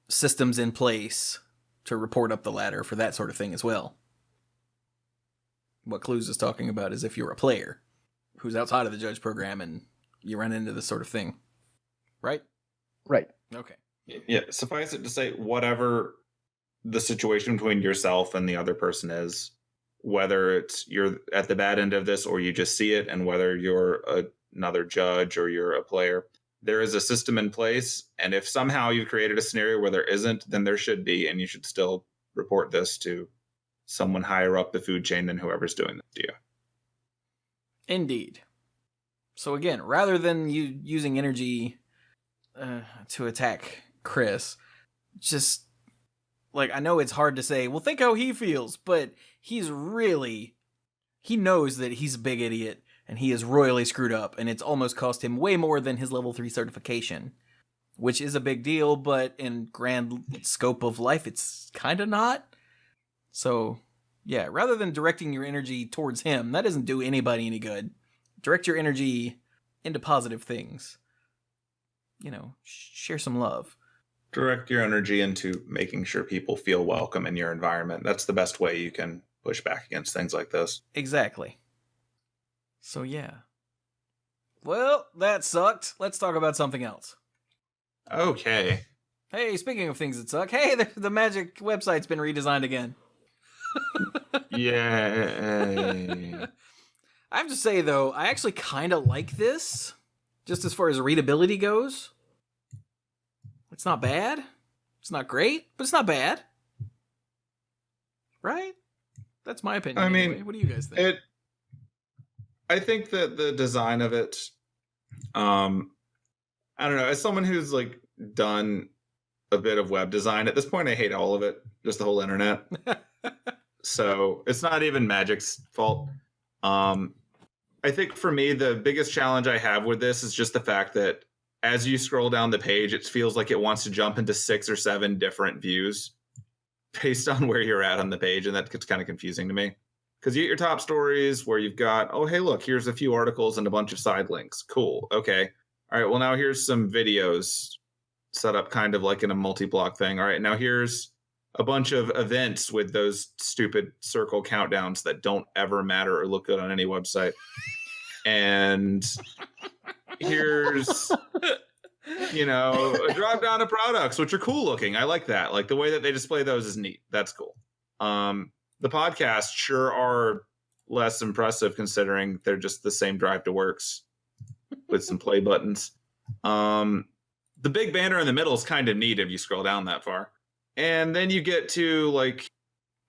systems in place to report up the ladder for that sort of thing as well. What Cluze is talking about is if you're a player who's outside of the judge program and you run into this sort of thing. Right? Right. Okay. Yeah, suffice it to say, whatever the situation between yourself and the other person is, whether it's you're at the bad end of this or you just see it, and whether you're another judge or you're a player, there is a system in place. And if somehow you've created a scenario where there isn't, then there should be, and you should still report this to someone higher up the food chain than whoever's doing this to you. Indeed. So again, rather than you using energy to attack Chris, just I know it's hard to say, well, think how he feels, but he knows that he's a big idiot and he is royally screwed up, and it's almost cost him way more than his level 3 certification, which is a big deal, but in grand scope of life, it's kind of not. So Yeah, rather than directing your energy towards him, that doesn't do anybody any good. Direct your energy into positive things. Share some love. Direct your energy into making sure people feel welcome in your environment. That's the best way you can push back against things like this. Exactly. So yeah. Well, that sucked. Let's talk about something else. Okay. Hey, speaking of things that suck, hey, the Magic website's been redesigned again. Yay. I have to say, though, I actually kind of like this, just as far as readability goes. It's not bad. It's not great, but it's not bad. Right? That's my opinion. I mean, anyway. What do you guys think? I think that the design of it, I don't know, as someone who's like done a bit of web design, at this point I hate all of it, just the whole internet. So it's not even Magic's fault. I think for me, the biggest challenge I have with this is just the fact that as you scroll down the page, it feels like it wants to jump into 6 or 7 different views based on where you're at on the page. And that gets kind of confusing to me. Because you get your top stories where you've got, oh, hey, look, here's a few articles and a bunch of side links. Cool. Okay. All right. Well, now here's some videos set up kind of like in a multi-block thing. All right. Now here's a bunch of events with those stupid circle countdowns that don't ever matter or look good on any website. And here's, a drop down of products, which are cool looking. I like that. Like the way that they display those is neat. That's cool. The podcasts sure are less impressive considering they're just the same drive to works with some play buttons. The big banner in the middle is kind of neat if you scroll down that far. And then you get to like,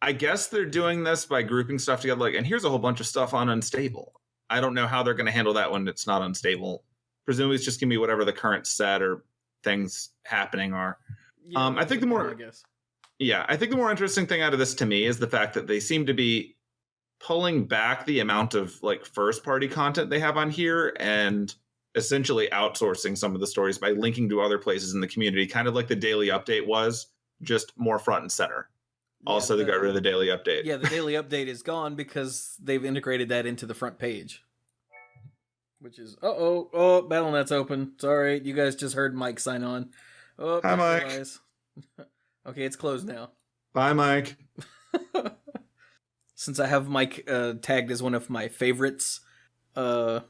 I guess they're doing this by grouping stuff together. Like, and here's a whole bunch of stuff on unstable. I don't know how they're going to handle that when it's not unstable. Presumably it's just going to be whatever the current set or things happening are. Yeah, I think the more, I guess. Yeah, I think the more interesting thing out of this to me is the fact that they seem to be pulling back the amount of like first party content they have on here and essentially outsourcing some of the stories by linking to other places in the community, kind of like the daily update was, just more front and center. Also, they got rid of the daily update. Yeah, the daily update is gone because they've integrated that into the front page. Which is, BattleNet's open. Sorry, you guys just heard Mike sign on. Oh, hi, Mike. Okay, it's closed now. Bye, Mike. Since I have Mike tagged as one of my favorites on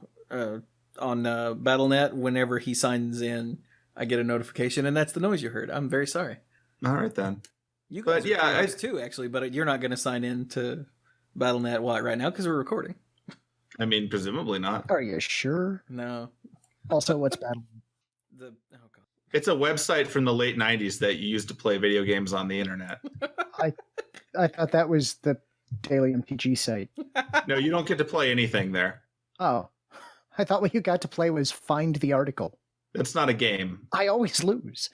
BattleNet, whenever he signs in, I get a notification, and that's the noise you heard. I'm very sorry. All right, then. You guys are too, actually, but you're not going to sign in to BattleNet right now because we're recording. I mean, presumably not. Are you sure? No. Also, what's Battle? God. It's a website from the late 90s that you used to play video games on the internet. I thought that was the Daily MTG site. No, you don't get to play anything there. Oh. I thought what you got to play was find the article. That's not a game. I always lose.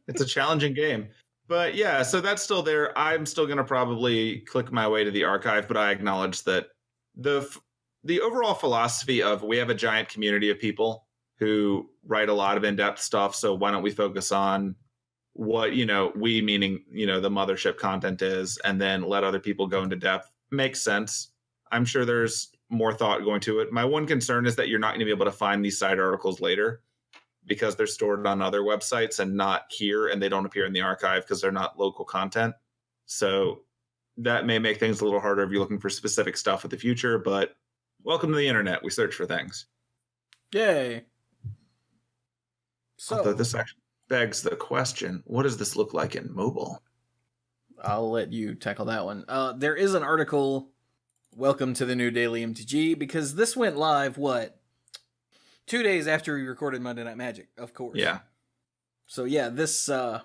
It's a challenging game. But yeah, so that's still there. I'm still going to probably click my way to the archive, but I acknowledge that the overall philosophy of we have a giant community of people who write a lot of in-depth stuff, so why don't we focus on what, we meaning, the mothership content is, and then let other people go into depth, makes sense. I'm sure there's more thought going to it. My one concern is that you're not going to be able to find these side articles later because they're stored on other websites and not here, and they don't appear in the archive because they're not local content. So that may make things a little harder if you're looking for specific stuff in the future, but welcome to the internet. We search for things. Yay. So, although this actually begs the question, what does this look like in mobile? I'll let you tackle that one. There is an article, welcome to the new Daily MTG, because this went live, 2 days after we recorded Monday Night Magic, of course. Yeah. So yeah, this, there's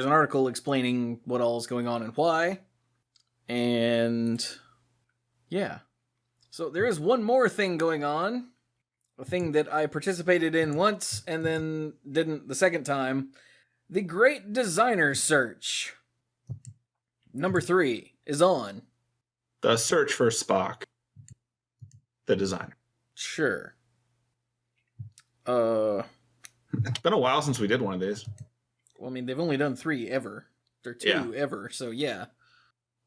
an article explaining what all is going on and why. And yeah. So there is one more thing going on. A thing that I participated in once and then didn't the second time. The Great Designer Search. Number 3 is on. The search for Spock, the designer. Sure. It's been a while since we did one of these. Well, I mean, they've only done 3 ever. Or 2 ever, so yeah.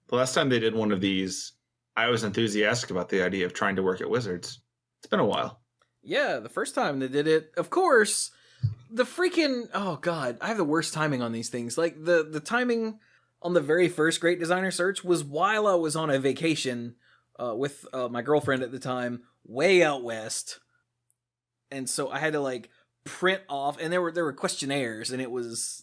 The last time they did one of these, I was enthusiastic about the idea of trying to work at Wizards. It's been a while. Yeah, the first time they did it, of course, the freaking, oh god, I have the worst timing on these things. Like the timing on the very first Great Designer Search was while I was on a vacation with my girlfriend at the time, way out west. And so I had to like print off, and there were questionnaires, and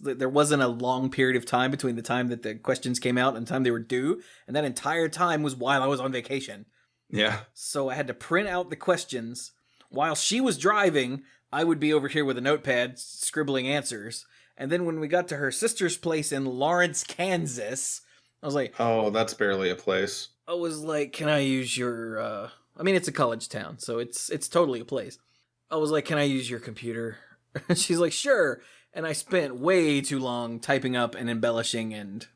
there wasn't a long period of time between the time that the questions came out and the time they were due, and that entire time was while I was on vacation. Yeah. So I had to print out the questions while she was driving. I would be over here with a notepad scribbling answers, and then when we got to her sister's place in Lawrence, Kansas, I was like, oh, that's barely a place. I was like, can I use your I mean, it's a college town, so it's totally a place. I was like, can I use your computer? And she's like, sure. And I spent way too long typing up and embellishing and,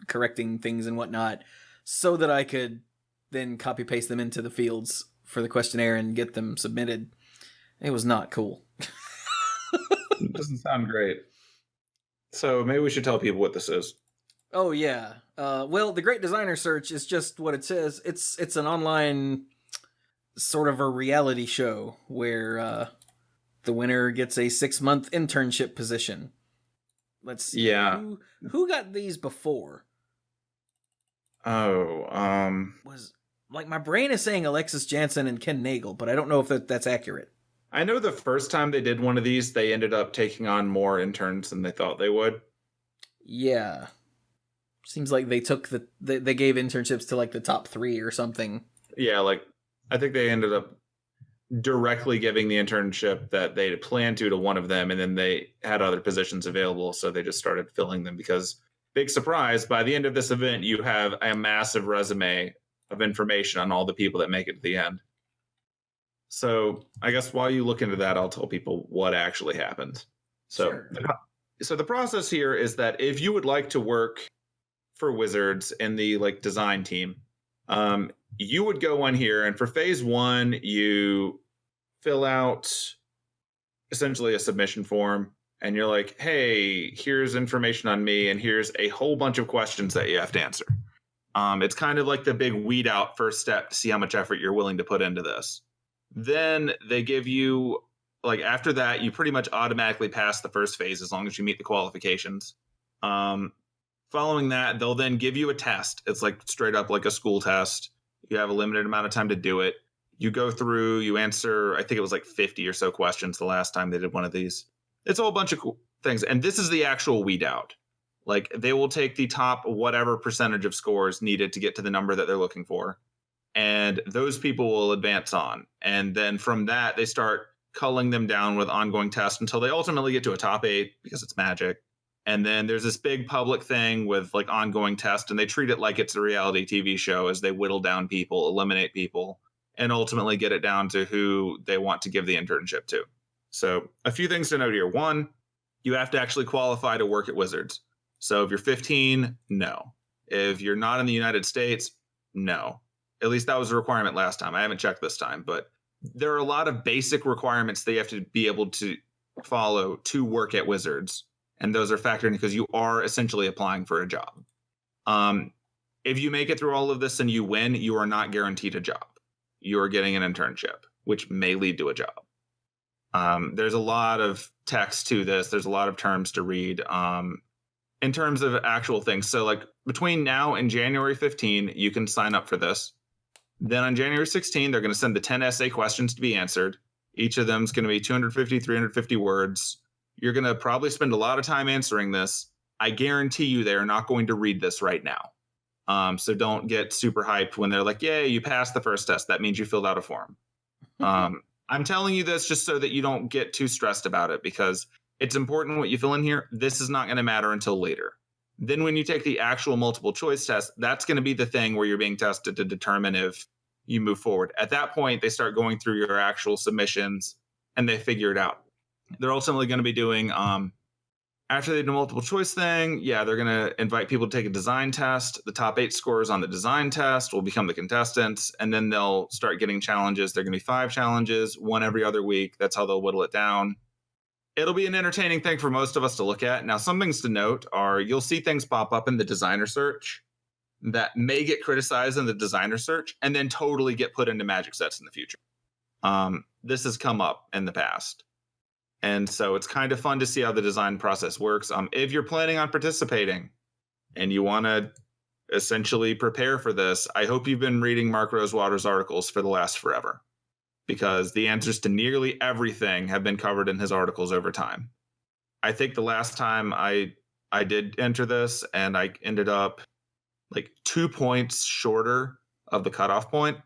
correcting things and whatnot so that I could then copy paste them into the fields for the questionnaire and get them submitted. It was not cool. It doesn't sound great. So maybe we should tell people what this is. Oh, yeah. Well, the Great Designer Search is just what it says. It's an online sort of a reality show where the winner gets a 6-month internship position. Let's see. Yeah. Who got these before? Was like my brain is saying Alexis Jansen and Ken Nagel, but I don't know if that's accurate. I know the first time they did one of these, they ended up taking on more interns than they thought they would. Yeah. Seems like they took they gave internships to like the top 3 or something. Yeah, like I think they ended up directly giving the internship that they had planned to one of them, and then they had other positions available, so they just started filling them because, big surprise, by the end of this event, you have a massive resume of information on all the people that make it to the end. So I guess while you look into that, I'll tell people what actually happened. So, Sure. So the process here is that if you would like to work for Wizards in the design team, you would go on here, and for phase 1, you fill out essentially a submission form, and you're like, hey, here's information on me, and here's a whole bunch of questions that you have to answer. It's kind of like the big weed out first step to see how much effort you're willing to put into this. Then they give you, after that, you pretty much automatically pass the first phase as long as you meet the qualifications. Following that, they'll then give you a test. It's straight up like a school test. You have a limited amount of time to do it. You go through, you answer, I think it was 50 or so questions the last time they did one of these. It's a whole bunch of cool things. And this is the actual weed out. They will take the top whatever percentage of scores needed to get to the number that they're looking for. And those people will advance on. And then from that, they start culling them down with ongoing tests until they ultimately get to a top 8 because it's Magic. And then there's this big public thing with ongoing tests, and they treat it like it's a reality TV show as they whittle down people, eliminate people, and ultimately get it down to who they want to give the internship to. So a few things to note here. 1, you have to actually qualify to work at Wizards. So if you're 15, no. If you're not in the United States, no. At least that was a requirement last time. I haven't checked this time, but there are a lot of basic requirements that you have to be able to follow to work at Wizards. And those are factored in because you are essentially applying for a job. If you make it through all of this and you win, you are not guaranteed a job. You are getting an internship, which may lead to a job. There's a lot of text to this. There's a lot of terms to read in terms of actual things. So between now and January 15, you can sign up for this. Then on January 16, they're going to send the 10 essay questions to be answered. Each of them is going to be 250, 350 words. You're going to probably spend a lot of time answering this. I guarantee you they are not going to read this right now. So don't get super hyped when they're like, yay, you passed the first test. That means you filled out a form. I'm telling you this just so that you don't get too stressed about it because it's important what you fill in here. This is not going to matter until later. Then when you take the actual multiple choice test, that's going to be the thing where you're being tested to determine if you move forward. At that point, they start going through your actual submissions and they figure it out. They're ultimately going to be doing, after they do the multiple choice thing, they're going to invite people to take a design test. The top 8 scores on the design test will become the contestants, and then they'll start getting challenges. They're going to be 5 challenges, 1 every other week. That's how they'll whittle it down. It'll be an entertaining thing for most of us to look at. Now, some things to note are you'll see things pop up in the designer search that may get criticized in the designer search and then totally get put into Magic sets in the future. This has come up in the past. And so it's kind of fun to see how the design process works. If you're planning on participating and you want to essentially prepare for this, I hope you've been reading Mark Rosewater's articles for the last forever, because the answers to nearly everything have been covered in his articles over time. I think the last time I did enter this, and I ended up like 2 points shorter of the cutoff point,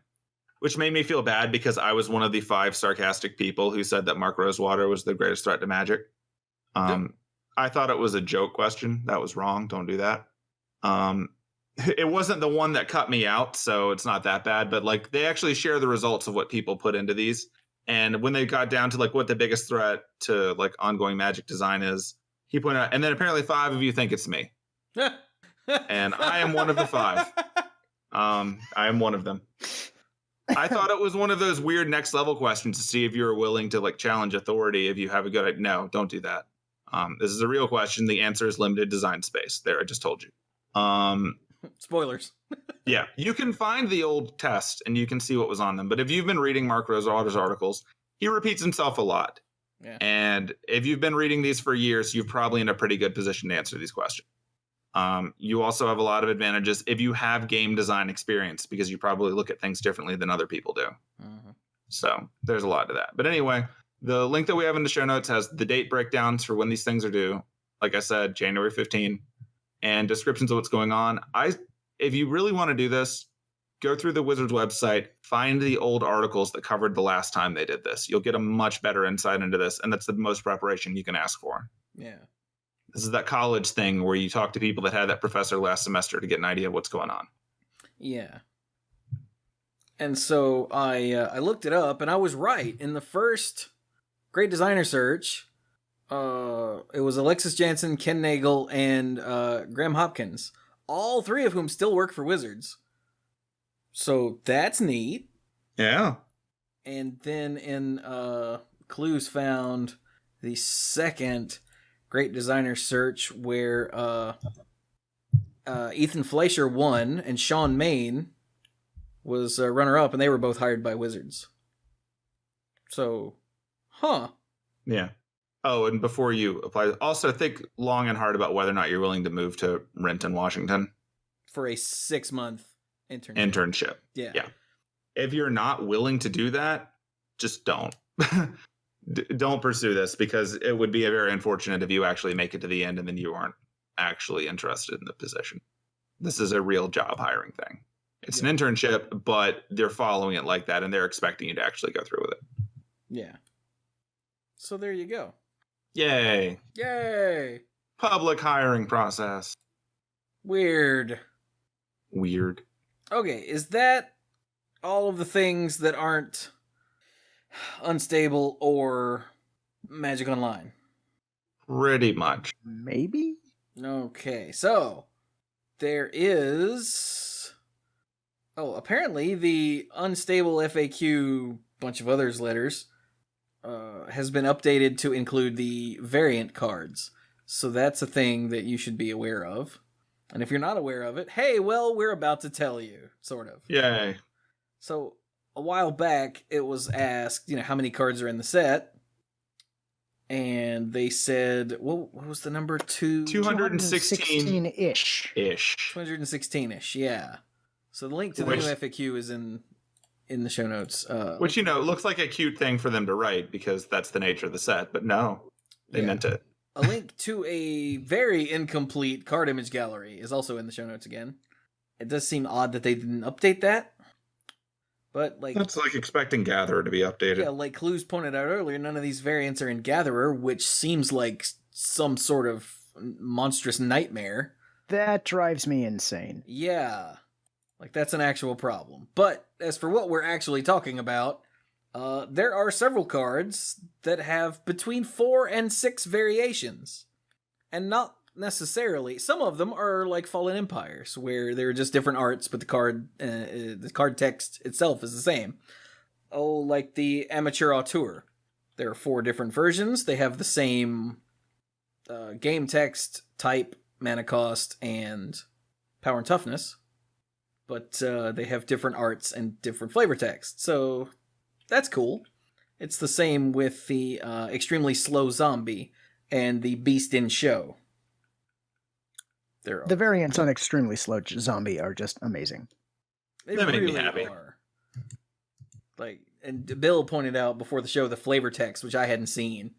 which made me feel bad because I was one of the 5 sarcastic people who said that Mark Rosewater was the greatest threat to Magic. I thought it was a joke question. That was wrong. Don't do that. It wasn't the one that cut me out, so it's not that bad. But like, they actually share the results of what people put into these. And when they got down to like what the biggest threat to like ongoing Magic design is, he pointed out, and then apparently 5 of you think it's me. And I am one of the 5. I am one of them. I thought it was one of those weird next level questions to see if you were willing to like challenge authority. If you have a good idea. No, don't do that. This is a real question. The answer is limited design space. There, I just told you. Spoilers. Yeah, you can find the old test and you can see what was on them. But if you've been reading Mark Rosewater's articles, he repeats himself a lot. Yeah. And if you've been reading these for years, you're probably in a pretty good position to answer these questions. You also have a lot of advantages if you have game design experience, because you probably look at things differently than other people do. Mm-hmm. So there's a lot to that. But anyway, the link that we have in the show notes has the date breakdowns for when these things are due. Like I said, January 15, and descriptions of what's going on. If you really want to do this, go through the Wizards website, find the old articles that covered the last time they did this. You'll get a much better insight into this, and that's the most preparation you can ask for. Yeah. This is that college thing where you talk to people that had that professor last semester to get an idea of what's going on. Yeah. And so I looked it up, and I was right. In the first Great Designer Search, it was Alexis Jansen, Ken Nagel, and Graham Hopkins. All 3 of whom still work for Wizards. So that's neat. Yeah. And then in Cluze found the second Great Designer Search where Ethan Fleischer won and Sean Main was runner-up, and they were both hired by Wizards. So, Yeah. Oh, and before you apply, also think long and hard about whether or not you're willing to move to Renton, Washington. For a 6-month internship. Yeah. If you're not willing to do that, just don't. Don't pursue this, because it would be very unfortunate if you actually make it to the end and then you aren't actually interested in the position. This is a real job hiring thing. It's an internship, but they're following it like that, and they're expecting you to actually go through with it. Yeah. So there you go. Yay. Public hiring process. Weird. Okay, is that all of the things that aren't unstable or Magic Online? Pretty much. Maybe? Okay, so there is... apparently the unstable FAQ, bunch of others letters, has been updated to include the variant cards. So that's a thing that you should be aware of. And if you're not aware of it, hey, well, we're about to tell you, sort of. Yay. So a while back, it was asked, how many cards are in the set? And they said, what was the number? 216-ish. 216-ish, yeah. So the link to the new FAQ is in the show notes. Which, looks like a cute thing for them to write, because that's the nature of the set. But no, they meant it. A link to a very incomplete card image gallery is also in the show notes again. It does seem odd that they didn't update that. But that's like expecting Gatherer to be updated. Yeah, like Cluze pointed out earlier, none of these variants are in Gatherer, which seems like some sort of monstrous nightmare. That drives me insane. Yeah. That's an actual problem. But as for what we're actually talking about, there are several cards that have between 4 and 6 variations. And not necessarily. Some of them are like Fallen Empires, where they're just different arts, but the card text itself is the same. Oh, like the Amateur Auteur. There are 4 different versions. They have the same game text, type, mana cost, and power and toughness. but they have different arts and different flavor text. So that's cool. It's the same with the extremely slow zombie and the beast in show. The variants on extremely slow zombie are just amazing. They That made me really happy. are. Like, and Bill pointed out before the show the flavor text, which I hadn't seen.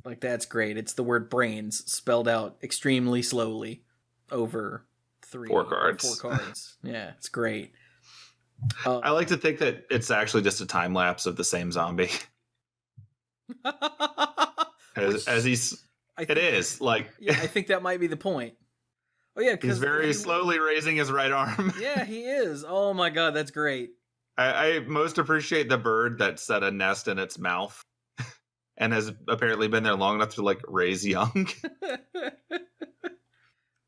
Like, that's great. It's the word brains spelled out extremely slowly over 4 cards. 4 cards. Yeah, it's great. I like to think that it's actually just a time lapse of the same zombie. As he's... It is. Like, yeah, I think that might be the point. Oh, yeah, because he's very slowly raising his right arm. Yeah, he is. Oh, my God, that's great. I most appreciate the bird that set a nest in its mouth and has apparently been there long enough to, like, raise young.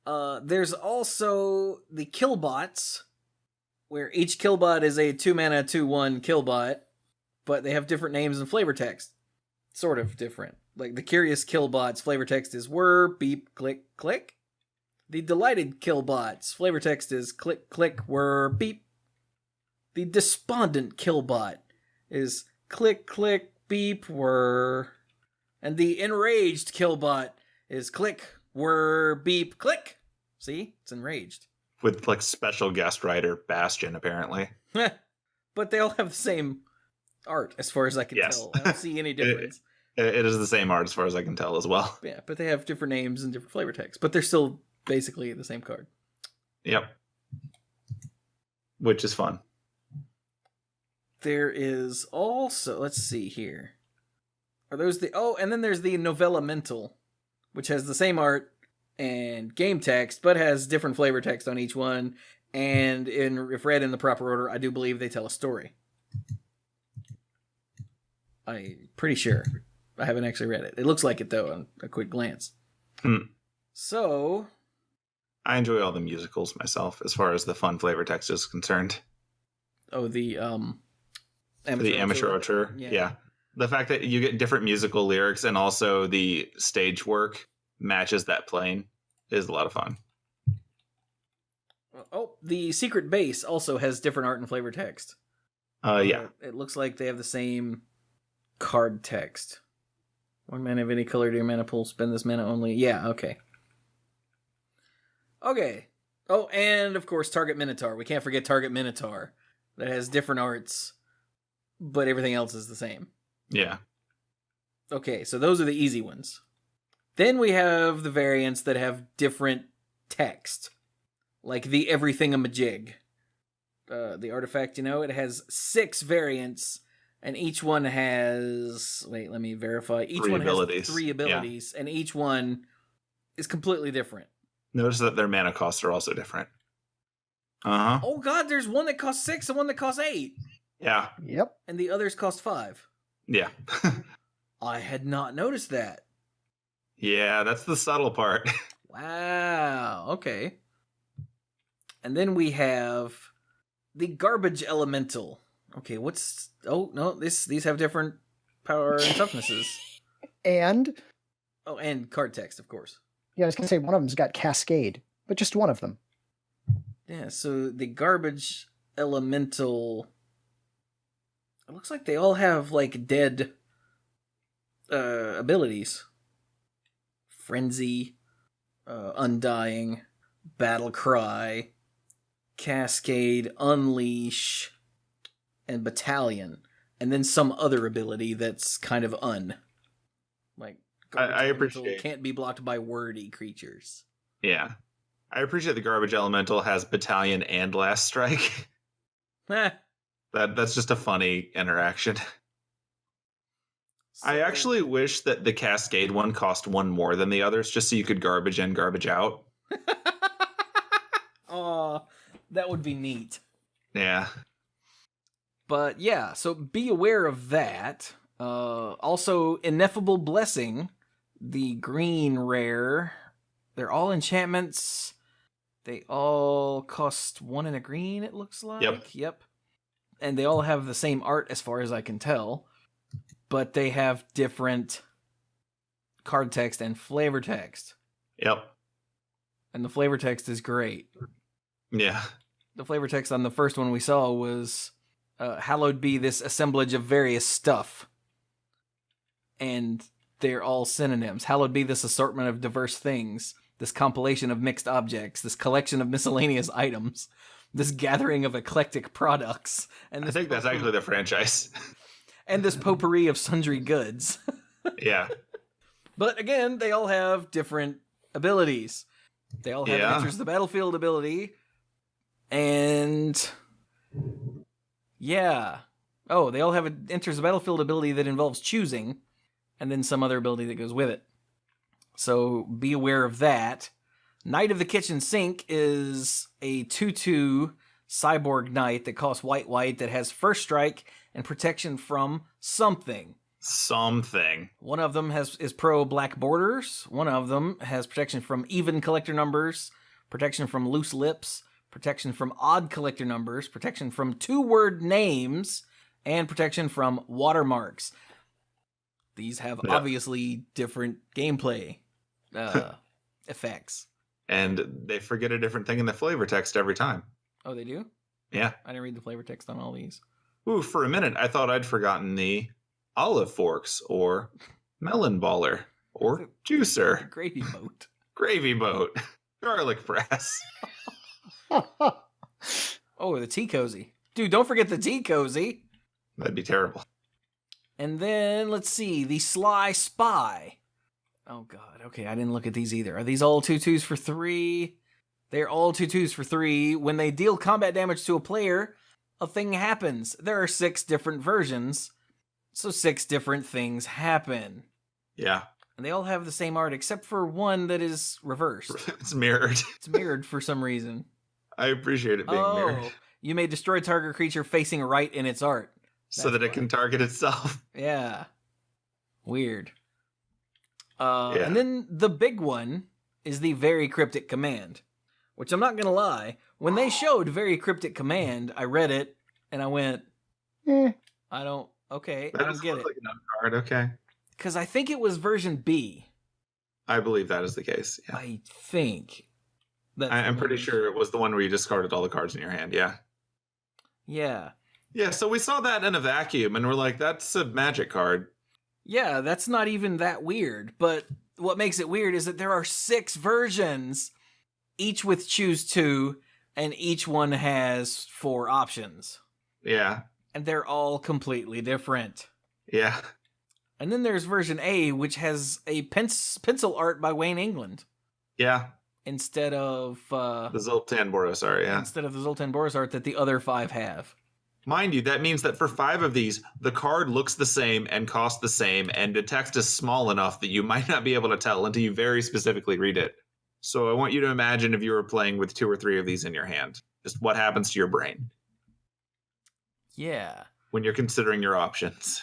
There's also the killbots, where each killbot is a 2-mana 2/1 killbot, but they have different names and flavor text. Sort of different. Like, the Curious Killbot's flavor text is whir, beep, click, click. The Delighted Killbot's flavor text is click, click, whir, beep. The Despondent Killbot is click, click, beep, whir. And the Enraged Killbot is click, whir, beep, click. See? It's enraged. With, like, special guest writer Bastion, apparently. But they all have the same art, as far as I can tell. I don't see any difference. It is the same art, as far as I can tell, as well. Yeah, but they have different names and different flavor text. But they're still basically the same card. Yep. Which is fun. There is also, let's see here. Are those the... Oh, and then there's the Novella Mental, which has the same art and game text, but has different flavor text on each one. And if read in the proper order, I do believe they tell a story. I'm pretty sure. I haven't actually read it. It looks like it, though, on a quick glance. So... I enjoy all the musicals myself, as far as the fun flavor text is concerned. Oh, the amateur auteur. Yeah. The fact that you get different musical lyrics and also the stage work matches that playing is a lot of fun. Oh, the Secret Base also has different art and flavor text. Yeah. It looks like they have the same card text. 1 mana of any color to your mana pool. Spend this mana only. Yeah, okay. Okay. Oh, and of course, Target Minotaur. We can't forget Target Minotaur. That has different arts, but everything else is the same. Yeah. Okay, so those are the easy ones. Then we have the variants that have different text. Like the Everythingamajig. The artifact, it has 6 variants, and each one has... Wait, let me verify. Each one has 3 abilities, and each one is completely different. Notice that their mana costs are also different. Uh-huh. Oh god, there's one that costs 6 and one that costs 8. Yeah. Yep. And the others cost 5. Yeah. I had not noticed that. Yeah, that's the subtle part. Wow, okay. And then we have the Garbage Elemental. Okay, what's... Oh, no, these have different power and toughnesses. And... Oh, and card text, of course. Yeah, I was going to say one of them's got Cascade, but just one of them. Yeah, so the Garbage Elemental... It looks like they all have, like, dead abilities. Frenzy, Undying, Battle Cry, Cascade, Unleash, and Battalion. And then some other ability that's kind of Like, I appreciate... can't be blocked by wordy creatures. Yeah. I appreciate the Garbage Elemental has Battalion and Last Strike. That's just a funny interaction. I actually wish that the Cascade one cost 1 more than the others, just so you could garbage in, garbage out. Aw, that would be neat. Yeah. But yeah, so be aware of that. Also, Ineffable Blessing, the green rare. They're all enchantments. They all cost 1 and a green, it looks like. Yep. And they all have the same art as far as I can tell. But they have different card text and flavor text. Yep. And the flavor text is great. Yeah. The flavor text on the first one we saw was, hallowed be this assemblage of various stuff. And they're all synonyms. Hallowed be this assortment of diverse things, this compilation of mixed objects, this collection of miscellaneous items, this gathering of eclectic products. And I this think that's actually the franchise. and this potpourri of sundry goods. Yeah. But again, they all have different abilities. They all have an enters the battlefield ability. And yeah. Oh, they all have an enters the battlefield ability that involves choosing, and then some other ability that goes with it. So be aware of that. Knight of the Kitchen Sink is a 2/2 cyborg knight that costs white that has first strike and protection from something. Something. One of them is pro black borders. One of them has protection from even collector numbers, protection from loose lips, protection from odd collector numbers, protection from 2-word names, and protection from watermarks. These have obviously different gameplay effects. And they forget a different thing in the flavor text every time. Oh, they do? Yeah. I didn't read the flavor text on all these. Ooh, for a minute, I thought I'd forgotten the olive forks or melon baller or juicer. Gravy boat. Gravy boat. Garlic press. Oh, the tea cozy. Dude, don't forget the tea cozy. That'd be terrible. And then, let's see, the Sly Spy. Oh, God. Okay, I didn't look at these either. Are these all 2/2s for 3? They're all 2/2s for 3. When they deal combat damage to a player, a thing happens. There are 6 different versions, so 6 different things happen. Yeah. And they all have the same art, except for one that is reversed. It's mirrored. It's mirrored for some reason. I appreciate it being mirrored. You may destroy target creature facing right in its art. So that it can target itself. Yeah. Weird. And then the big one is the Very Cryptic Command, which I'm not going to lie. When they showed Very Cryptic Command, I read it and I went, I don't get it. Like another card, okay. Because I think it was version B. I believe that is the case. Yeah. I think. I'm pretty sure it was the one where you discarded all the cards in your hand, yeah. Yeah. Yeah, so we saw that in a vacuum, and we're like, that's a magic card. Yeah, that's not even that weird. But what makes it weird is that there are 6 versions, each with choose 2, and each one has 4 options. Yeah. And they're all completely different. Yeah. And then there's version A, which has a pencil art by Wayne England. Yeah. Instead of... the Zoltan Boros art, yeah. Instead of the Zoltan Boros art that the other 5 have. Mind you, that means that for 5 of these, the card looks the same and costs the same, and the text is small enough that you might not be able to tell until you very specifically read it. So I want you to imagine if you were playing with 2 or 3 of these in your hand. Just what happens to your brain. Yeah. When you're considering your options.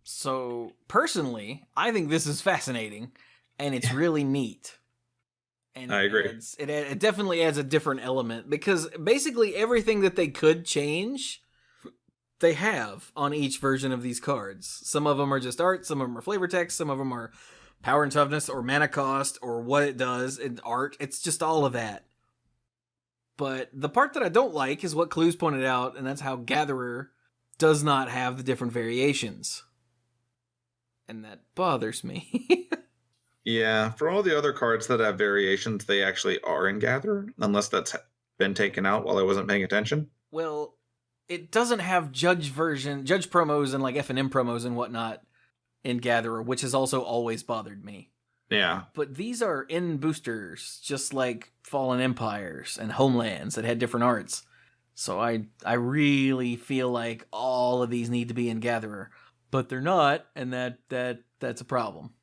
So, personally, I think this is fascinating, and it's really neat. And I agree. It definitely adds a different element, because basically everything that they could change, they have on each version of these cards. Some of them are just art, some of them are flavor text, some of them are power and toughness, or mana cost, or what it does in art. It's just all of that. But the part that I don't like is what Cluze pointed out, and that's how Gatherer does not have the different variations. And that bothers me. Yeah, for all the other cards that have variations, they actually are in Gatherer, unless that's been taken out while I wasn't paying attention. Well, it doesn't have judge promos and like F&M promos and whatnot in Gatherer, which has also always bothered me. Yeah. But these are in boosters, just like Fallen Empires and Homelands that had different arts. So I really feel like all of these need to be in Gatherer, but they're not, and that's a problem.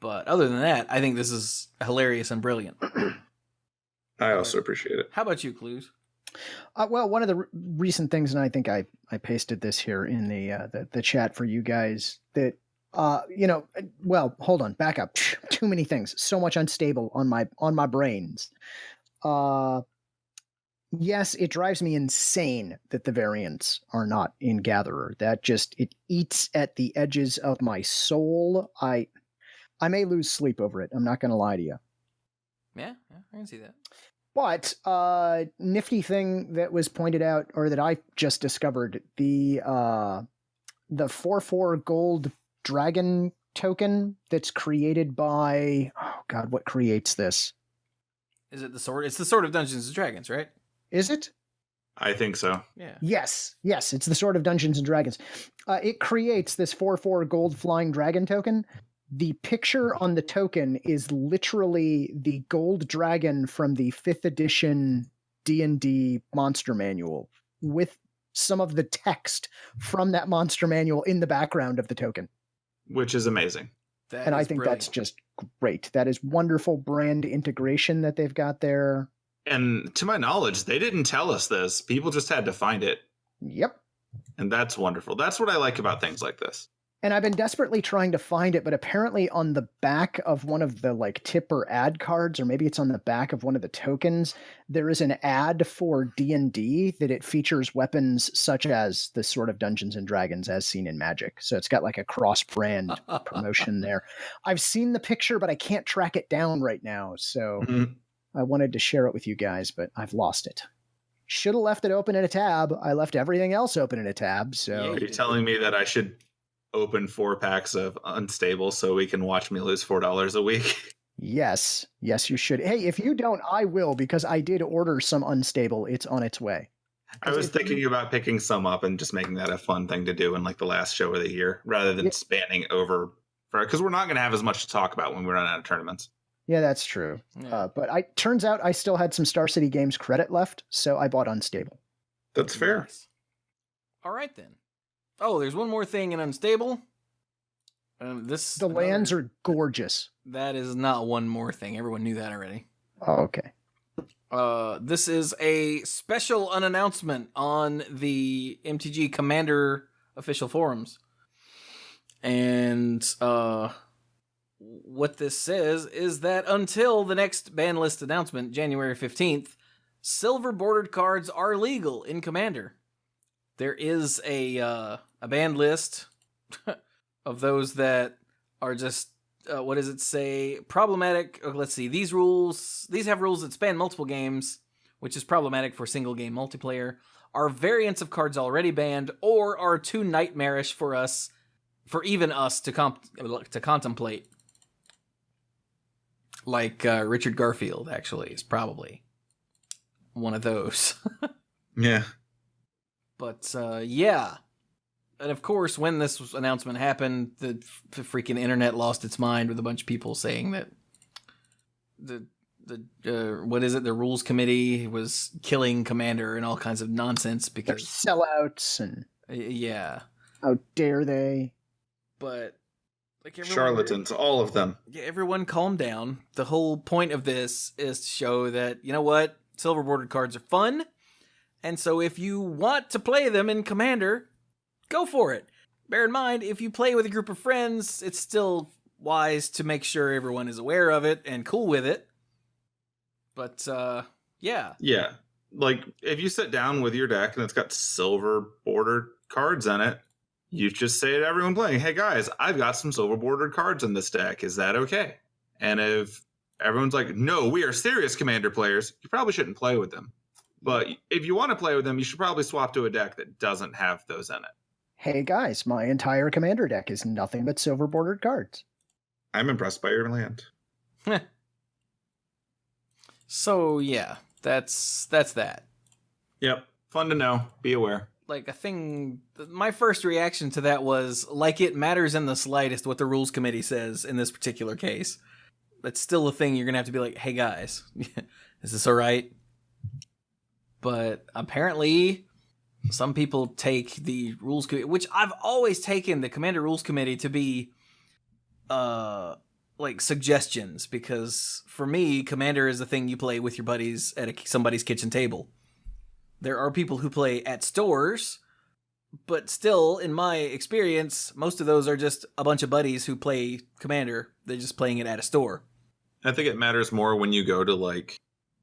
But other than that, I think this is hilarious and brilliant. I also appreciate it. How about you, Cluze? Well, one of the recent things, and I think I pasted this here in the chat for you guys, that well, hold on, back up. Too many things, so much unstable on my brains. Yes, it drives me insane that the variants are not in Gatherer. That just, it eats at the edges of my soul. I may lose sleep over it. I'm not going to lie to you. Yeah, I can see that. But nifty thing that was pointed out, or that I just discovered, the 4/4 gold dragon token that's created by, oh god, what creates this? Is it the sword? It's the Sword of Dungeons and Dragons, right? Is it? I think so. Yeah. Yes, it's the Sword of Dungeons and Dragons. It creates this 4/4 gold flying dragon token. The picture on the token is literally the gold dragon from the 5th edition D&D monster manual, with some of the text from that monster manual in the background of the token. Which is amazing. And I think that's just great. That is wonderful brand integration that they've got there. And to my knowledge, they didn't tell us this. People just had to find it. Yep. And that's wonderful. That's what I like about things like this. And I've been desperately trying to find it, but apparently on the back of one of the like tip or ad cards, or maybe it's on the back of one of the tokens, there is an ad for D&D that it features weapons such as the Sword of Dungeons and Dragons as seen in Magic. So it's got like a cross-brand promotion there. I've seen the picture, but I can't track it down right now. So I wanted to share it with you guys, but I've lost it. Should have left it open in a tab. I left everything else open in a tab. So Are you telling me that I should open 4 packs of Unstable so we can watch me lose $4 a week? Yes, you should. Hey, if you don't, I will, because I did order some Unstable. It's on its way. I was thinking about picking some up and just making that a fun thing to do in like the last show of the year, rather than spanning over, because we're not going to have as much to talk about when we run out of tournaments. Yeah, that's true. Yeah. But turns out I still had some Star City Games credit left, so I bought Unstable. That's fair. Nice. All right, then. Oh, there's one more thing in Unstable. The lands are gorgeous. That is not one more thing. Everyone knew that already. Oh, okay. This is a special unannouncement on the MTG Commander official forums. And what this says is that until the next ban list announcement, January 15th, silver bordered cards are legal in Commander. There is a banned list of those that are just, what does it say? Problematic. Let's see. These have rules that span multiple games, which is problematic for single game multiplayer, are variants of cards already banned, or are too nightmarish for even us to contemplate. Like Richard Garfield, actually, is probably one of those. Yeah. But, yeah. And of course, when this announcement happened, the freaking internet lost its mind with a bunch of people saying that the rules committee was killing Commander and all kinds of nonsense because they're sellouts and yeah. How dare they? But like charlatans, all of them. Yeah, everyone calm down. The whole point of this is to show that, you know what? Silver bordered cards are fun. And so if you want to play them in Commander, go for it. Bear in mind, if you play with a group of friends, it's still wise to make sure everyone is aware of it and cool with it. But, yeah. Yeah. Like, if you sit down with your deck and it's got silver bordered cards in it, you just say to everyone playing, hey guys, I've got some silver bordered cards in this deck. Is that okay? And if everyone's like, no, we are serious Commander players, you probably shouldn't play with them. But if you want to play with them, you should probably swap to a deck that doesn't have those in it. Hey guys, my entire Commander deck is nothing but silver bordered cards. I'm impressed by your land. So yeah, that's that. Yep. Fun to know. Be aware. Like my first reaction to that was like it matters in the slightest what the rules committee says in this particular case. That's still a thing you're going to have to be like, hey guys, is this all right? But apparently some people take the rules committee, which I've always taken the Commander Rules Committee to be like suggestions, because for me, Commander is the thing you play with your buddies at somebody's kitchen table. There are people who play at stores, but still, in my experience, most of those are just a bunch of buddies who play Commander. They're just playing it at a store. I think it matters more when you go to like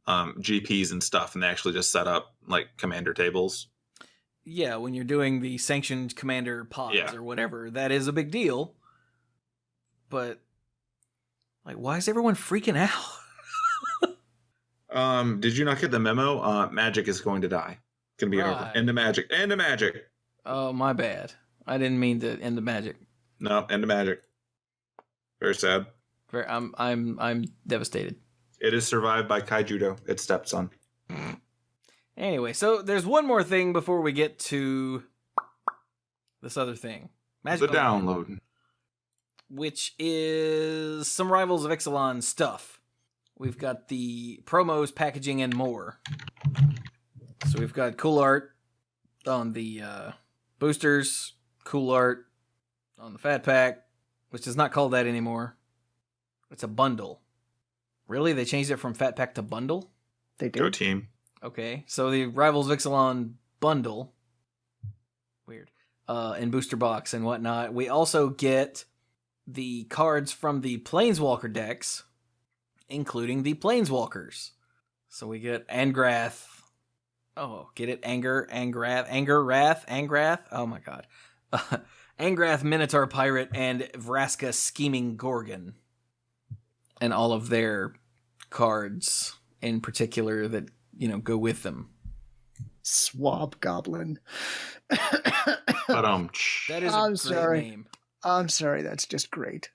GPs and stuff and they actually just set up like Commander tables. Yeah, when you're doing the sanctioned Commander pods or whatever, that is a big deal. But like, why is everyone freaking out? Did you not get the memo? Magic is going to die. It's gonna be over. Right. End of magic. End of magic. Oh, my bad. I didn't mean to end the magic. No, end of magic. Very sad. I'm devastated. It is survived by Kaijudo, its stepson. Anyway, so there's one more thing before we get to this other thing. The download. Which is some Rivals of Ixalan stuff. We've got the promos, packaging, and more. So we've got cool art on the boosters, cool art on the Fat Pack, which is not called that anymore. It's a bundle. Really? They changed it from Fat Pack to bundle? They did. Go team. Okay, so the Rivals of Ixalan bundle. Weird. And booster box and whatnot. We also get the cards from the Planeswalker decks, including the Planeswalkers. So we get Angrath. Oh, get it? Angrath. Oh my god. Angrath, Minotaur Pirate, and Vraska Scheming Gorgon. And all of their cards in particular that, go with them. Swab Goblin. That is a great name. I'm sorry, that's just great.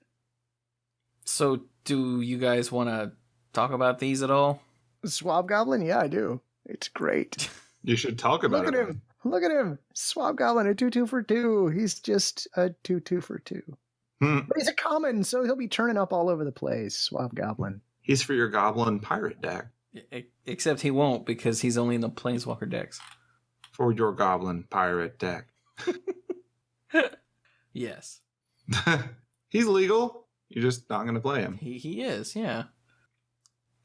So, do you guys want to talk about these at all? Swab Goblin? Yeah, I do. It's great. You should talk about Look it. at him. Look at him. Swab Goblin, a 2/2 for 2. He's just a 2/2 for 2. But he's a common, so he'll be turning up all over the place. Swab Goblin. He's for your Goblin Pirate deck. Except he won't, because he's only in the Planeswalker decks. For your Goblin Pirate deck. Yes. He's legal. You're just not going to play him. He is, yeah.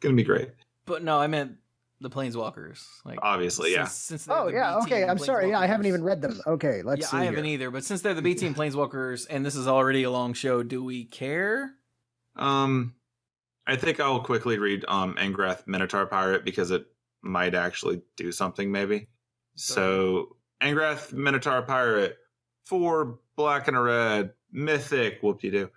Going to be great. But no, I meant the Planeswalkers. Obviously, yeah. Since they're Oh, the yeah, B okay, team I'm sorry. Yeah, I haven't Planeswalkers. even read them. Okay, let's see. I haven't either, but since they're the B team Planeswalkers, and this is already a long show, do we care? I think I'll quickly read Angrath Minotaur Pirate because it might actually do something, maybe. So, Angrath Minotaur Pirate, 4 black and a red, mythic, whoop-de-doo.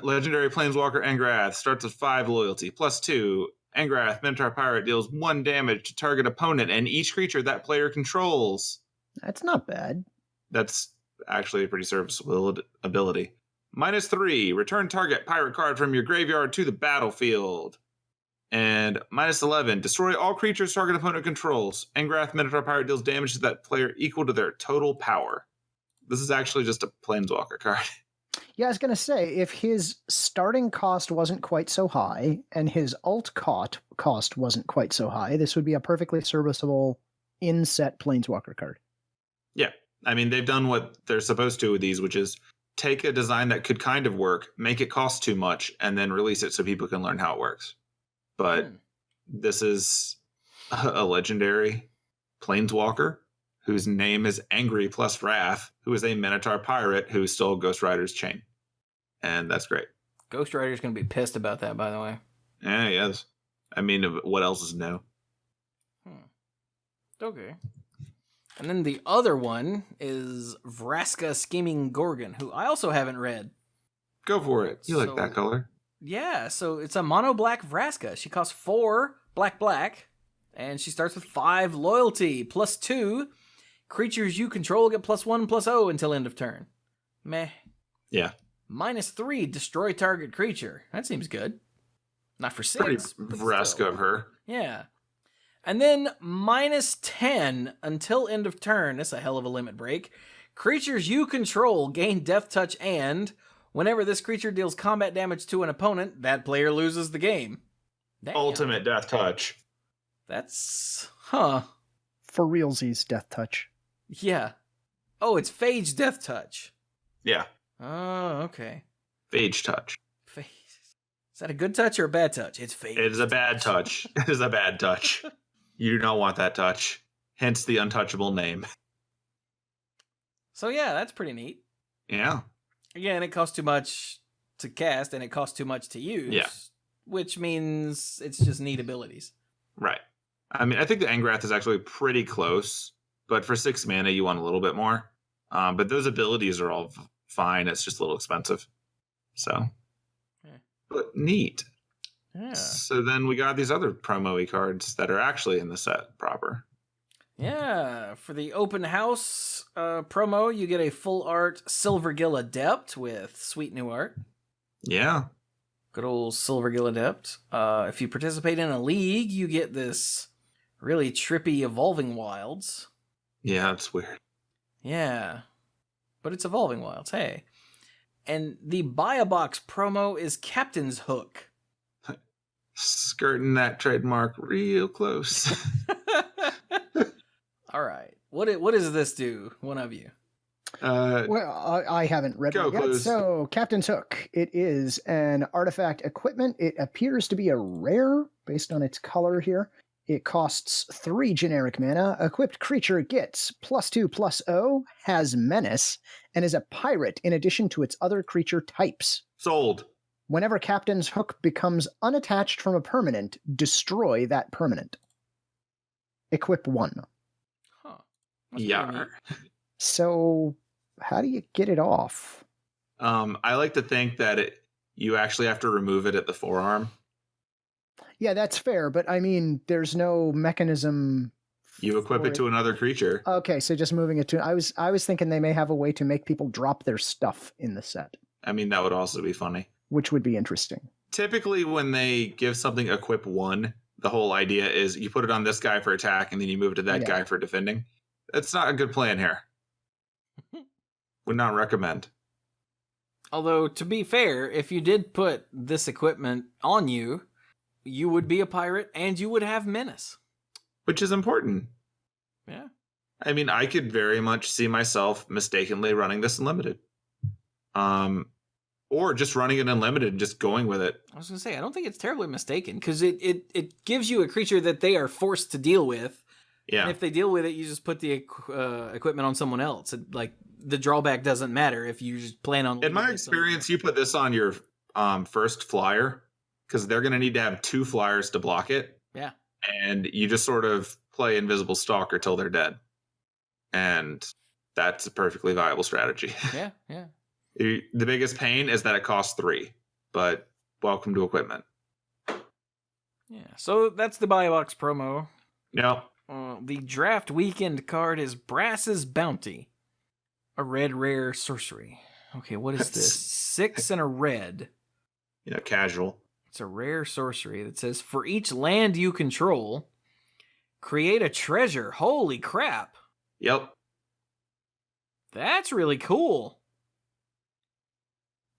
Legendary Planeswalker Angrath starts with 5 loyalty, +2. Angrath Minotaur Pirate deals 1 damage to target opponent and each creature that player controls. That's not bad. That's actually a pretty serviceable ability. -3, return target pirate card from your graveyard to the battlefield. And -11, destroy all creatures target opponent controls. Angrath Minotaur Pirate deals damage to that player equal to their total power. This is actually just a Planeswalker card. Yeah, I was going to say, if his starting cost wasn't quite so high and his alt cost wasn't quite so high, this would be a perfectly serviceable in-set Planeswalker card. Yeah, I mean, they've done what they're supposed to with these, which is take a design that could kind of work, make it cost too much, and then release it so people can learn how it works. But this is a legendary Planeswalker whose name is Angry plus Wrath, who is a Minotaur pirate who stole Ghost Rider's chain. And that's great. Ghost Rider's going to be pissed about that, by the way. Yeah, he is. I mean, what else is new? Okay. And then the other one is Vraska Scheming Gorgon, who I also haven't read. Go for it. You like So- that color. Yeah, so it's a mono black Vraska. She costs 4 black, and she starts with 5 loyalty, +2. Creatures you control get +1/+0 until end of turn. Meh. Yeah. -3, destroy target creature. That seems good. Not for 6. Pretty but Vraska still. of her. Yeah. And then -10 until end of turn. That's a hell of a limit break. Creatures you control gain Death Touch, and whenever this creature deals combat damage to an opponent, that player loses the game. Damn. Ultimate Death Touch. That's... For realsies, Death Touch. Yeah. Oh, it's Phage Death Touch. Yeah. Oh, okay. Phage Touch. Phage. Is that a good touch or a bad touch? It's Phage. It is a bad touch. It is a bad touch. You do not want that touch. Hence the untouchable name. So yeah, that's pretty neat. Yeah. Again, it costs too much to cast, and it costs too much to use. Yeah. Which means it's just neat abilities. Right. I mean, I think the Angrath is actually pretty close, but for 6 mana, you want a little bit more. But those abilities are all fine. It's just a little expensive. So, Yeah. but neat. Yeah. So then we got these other promo-y cards that are actually in the set proper. Yeah. For the open house promo, you get a full art Silvergill Adept with sweet new art. Yeah. Good old Silvergill Adept. If you participate in a league, you get this really trippy Evolving Wilds. Yeah, it's weird. Yeah. But it's Evolving Wilds, hey. And the Buy a Box promo is Captain's Hook. Skirting that trademark real close. All right. What does this do, one of you? Well, I haven't read it yet. Cluze. So, Captain's Hook. It is an artifact equipment. It appears to be a rare based on its color here. It costs 3 generic mana. Equipped creature gets +2/+0, has menace, and is a pirate in addition to its other creature types. Sold. Whenever Captain's Hook becomes unattached from a permanent, destroy that permanent. Equip 1. Huh. That's pretty Yeah. neat. So, how do you get it off? I like to think that you actually have to remove it at the forearm. Yeah, that's fair, but I mean, there's no mechanism. You equip for it to another creature. Okay, so just moving it to. I was thinking they may have a way to make people drop their stuff in the set, I mean, that would also be funny. which would be interesting. Typically, when they give something equip 1, the whole idea is you put it on this guy for attack and then you move it to that Yeah. guy for defending. That's not a good plan here. Would not recommend. Although, to be fair, if you did put this equipment on you, you would be a pirate and you would have menace. Which is important. Yeah. I mean, I could very much see myself mistakenly running this unlimited. Or just running it unlimited and just going with it. I was going to say, I don't think it's terribly mistaken because it gives you a creature that they are forced to deal with. Yeah. And if they deal with it, you just put the equipment on someone else. Like, the drawback doesn't matter if you just plan on... In my leaving it experience, you put this on your first flyer because they're going to need to have 2 flyers to block it. Yeah. And you just sort of play Invisible Stalker till they're dead. And that's a perfectly viable strategy. Yeah, yeah. The biggest pain is that it costs 3, but welcome to equipment. Yeah. So that's the Buy a Box promo. Yep. The draft weekend card is Brass's Bounty, a red rare sorcery. Okay, what is this? 6 and a red. Yeah, casual. It's a rare sorcery that says, for each land you control, create a treasure. Holy crap. Yep. That's really cool.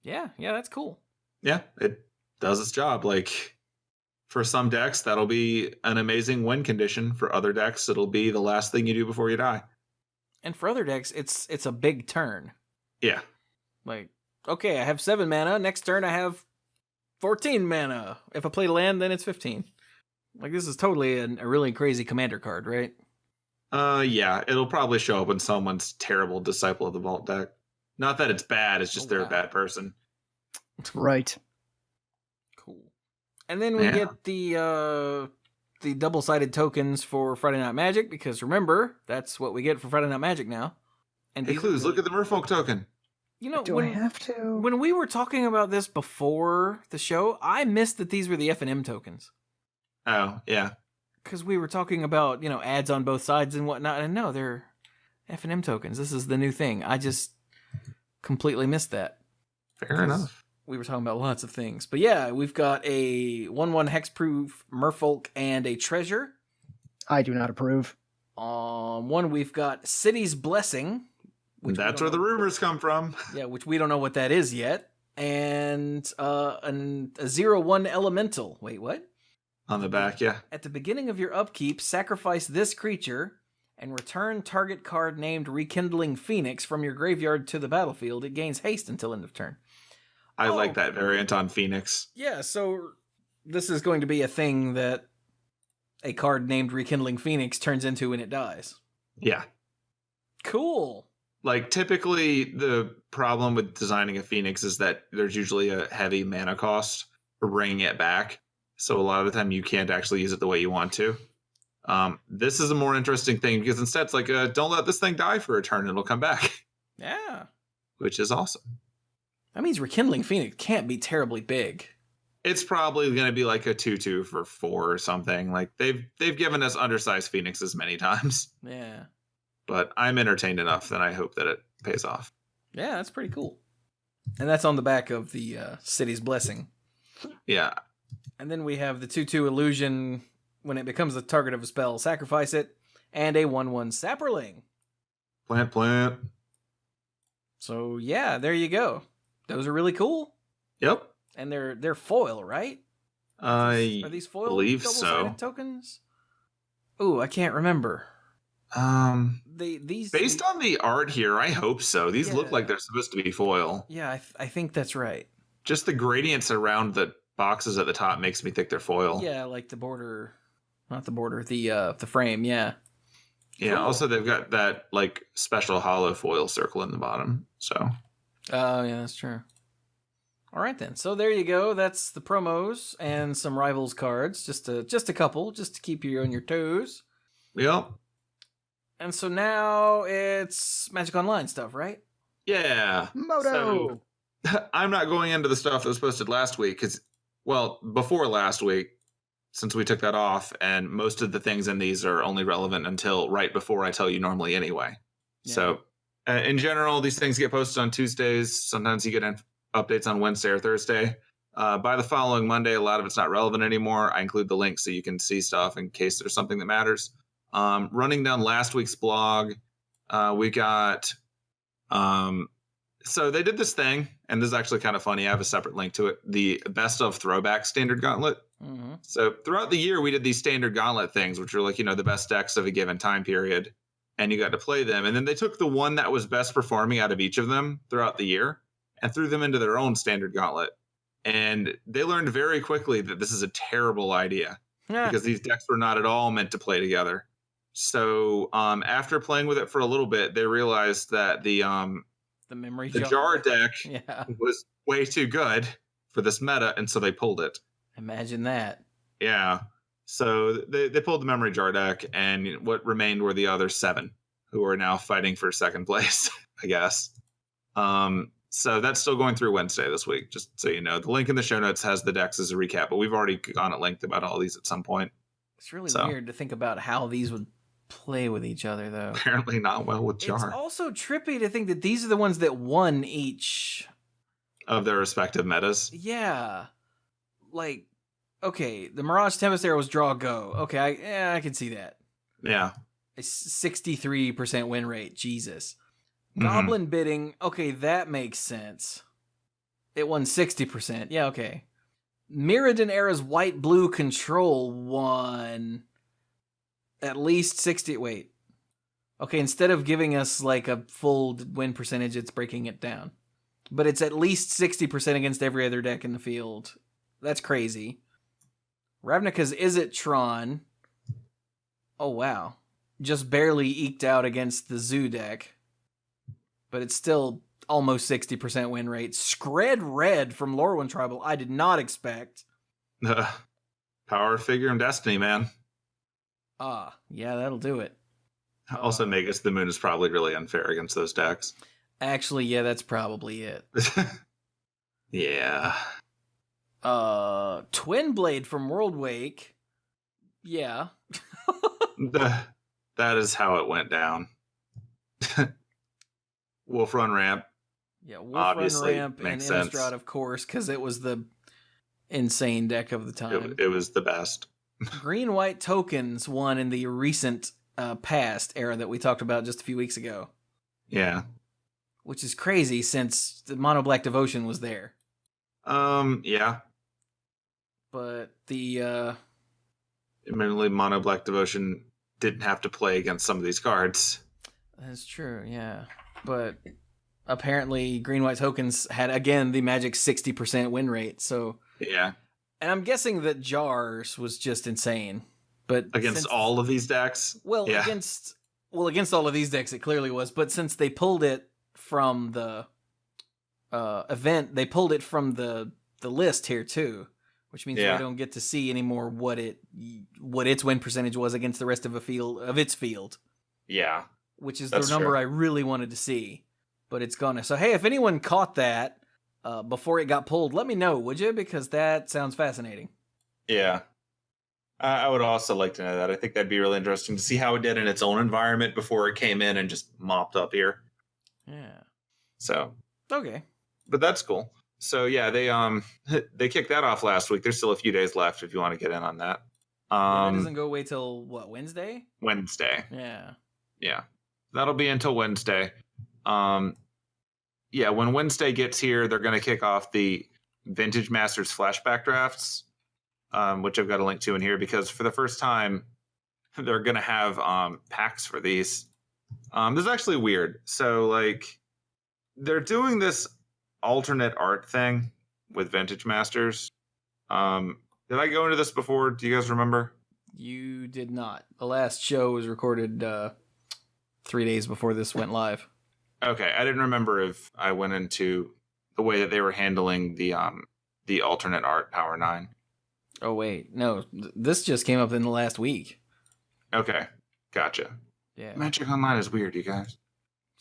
Yeah, that's cool. Yeah, it does its job. Like, for some decks, that'll be an amazing win condition. For other decks, it'll be the last thing you do before you die. And for other decks, it's a big turn. Yeah. Like, okay, I have 7 mana. Next turn, I have 14 mana. If I play land, then it's 15. Like, this is totally a really crazy commander card, right? Yeah, it'll probably show up in someone's terrible Disciple of the Vault deck. Not that it's bad, it's just they're a bad person. Right. Cool. And then we Yeah. get the double-sided tokens for Friday Night Magic, because remember, that's what we get for Friday Night Magic now. And Hey, these- Cluze, look at the Merfolk token. You know, Do I have to? when we were talking about this before the show, I missed that these were the F&M tokens. Oh, yeah. Because we were talking about, ads on both sides and whatnot, and no, they're F&M tokens. This is the new thing. I just completely missed that. Fair enough. We were talking about lots of things. But yeah, we've got a 1/1 hexproof Merfolk and a treasure. I do not approve. One, we've got City's Blessing. which we That's don't where the know- rumors come from. Yeah, which we don't know what that is yet. And a 0/1 Elemental. Wait, what? On the back, yeah. At the beginning of your upkeep, sacrifice this creature and return target card named Rekindling Phoenix from your graveyard to the battlefield. It gains haste until end of turn. I Oh. like that variant on Phoenix. Yeah, so this is going to be a thing that a card named Rekindling Phoenix turns into when it dies. Yeah. Cool. Like, typically, the problem with designing a Phoenix is that there's usually a heavy mana cost for bringing it back. So a lot of the time, you can't actually use it the way you want to. This is a more interesting thing because instead, it's like, don't let this thing die for a turn. It'll come back, Yeah. which is awesome. That means Rekindling Phoenix can't be terribly big. It's probably going to be like a 2/2 for 4 or something. Like they've given us undersized Phoenixes many times, Yeah. but I'm entertained enough that I hope that it pays off. Yeah, that's pretty cool. And that's on the back of the City's Blessing. Yeah. And then we have the 2/2 illusion. When it becomes the target of a spell, sacrifice it. And a 1/1 Sapperling. Plant. So yeah, there you go. Those are really cool. Yep. And they're foil, right? Are these foil believe double-sided so. tokens? Ooh, I can't remember. These based on the art here, I hope so. These look like they're supposed to be foil. Yeah, I think that's right. Just the gradients around the boxes at the top makes me think they're foil. Yeah, like the border, not the border, the frame. Yeah. Yeah. Cool. Also, they've got that like special hollow foil circle in the bottom. So. Oh yeah, that's true. All right then. So there you go. That's the promos and some rivals cards. Just a couple, just to keep you on your toes. Yep. And so now it's Magic Online stuff, right? Yeah. Moto. So, I'm not going into the stuff that was posted last week because, well, before last week, since we took that off, and most of the things in these are only relevant until right before I tell you normally anyway. Yeah. So, in general, these things get posted on Tuesdays. Sometimes you get updates on Wednesday or Thursday. By the following Monday, a lot of it's not relevant anymore. I include the link so you can see stuff in case there's something that matters. Running down last week's blog, we got... so they did this thing, and this is actually kind of funny. I have a separate link to it. The best of throwback standard gauntlet. Mm-hmm. So throughout the year, we did these standard gauntlet things, which are like, the best decks of a given time period, and you got to play them. And then they took the one that was best performing out of each of them throughout the year and threw them into their own standard gauntlet. And they learned very quickly that this is a terrible idea because these decks were not at all meant to play together. So after playing with it for a little bit, they realized that the jar deck was way too good for this meta, and so they pulled it. Imagine that. Yeah. So they pulled the memory jar deck, and what remained were the other 7 who are now fighting for second place, I guess. So that's still going through Wednesday this week, just so you know. The link in the show notes has the decks as a recap, but we've already gone at length about all these at some point. It's really weird to think about how these would play with each other, though. Apparently not well with Jar. It's also trippy to think that these are the ones that won each of their respective metas. Yeah. Like, okay, the Mirage Tempest era was draw go. Okay, I can see that. Yeah. A 63% win rate. Jesus. Goblin bidding. Okay, that makes sense. It won 60%. Yeah, okay. Mirrodin era's white-blue control won at least 60. Wait. Okay, instead of giving us like a full win percentage, it's breaking it down. But it's at least 60% against every other deck in the field. That's crazy. Ravnica's Izzet-Tron. Oh, wow. Just barely eked out against the Zoo deck. But it's still almost 60% win rate. Skred Red from Lorwyn Tribal, I did not expect. Power figure in Destiny, man. Yeah, that'll do it. Also, Magus the Moon is probably really unfair against those decks. Actually, yeah, that's probably it. Yeah. Twin Blade from World Wake. Yeah. That is how it went down. Wolf Run Ramp. Yeah, Wolf Run Ramp and Innistrad, of course, because it was the insane deck of the time. It was the best. Green-white tokens won in the recent past era that we talked about just a few weeks ago. Yeah. Which is crazy since the Mono Black Devotion was there. Yeah. But the admittedly, Mono Black Devotion didn't have to play against some of these cards. That's true, yeah. But apparently green-white tokens had, again, the magic 60% win rate, so... Yeah. And I'm guessing that Jars was just insane. But against all of these decks? Well, yeah. against all of these decks, it clearly was. But since they pulled it from the event, they pulled it from the list here too, which means we don't get to see anymore what its win percentage was against the rest of its field. Yeah, which is the number I really wanted to see, but it's gone. So hey, if anyone caught that, before it got pulled, let me know, would you? Because that sounds fascinating. Yeah. I would also like to know that. I think that'd be really interesting to see how it did in its own environment before it came in and just mopped up here. Yeah. So, Okay. but that's cool. So yeah, they kicked that off last week. There's still a few days left if you want to get in on that. That doesn't go away till what, Wednesday? Wednesday. Yeah. That'll be until Wednesday. Yeah, when Wednesday gets here, they're going to kick off the Vintage Masters flashback drafts, which I've got a link to in here because for the first time, they're going to have packs for these. This is actually weird. So, like, they're doing this alternate art thing with Vintage Masters. Did I go into this before? Do you guys remember? You did not. The last show was recorded 3 days before this went live. Okay, I didn't remember if I went into the way that they were handling the alternate art Power 9. Oh wait, no, this just came up in the last week. Okay, gotcha. Yeah, Magic Online is weird, you guys.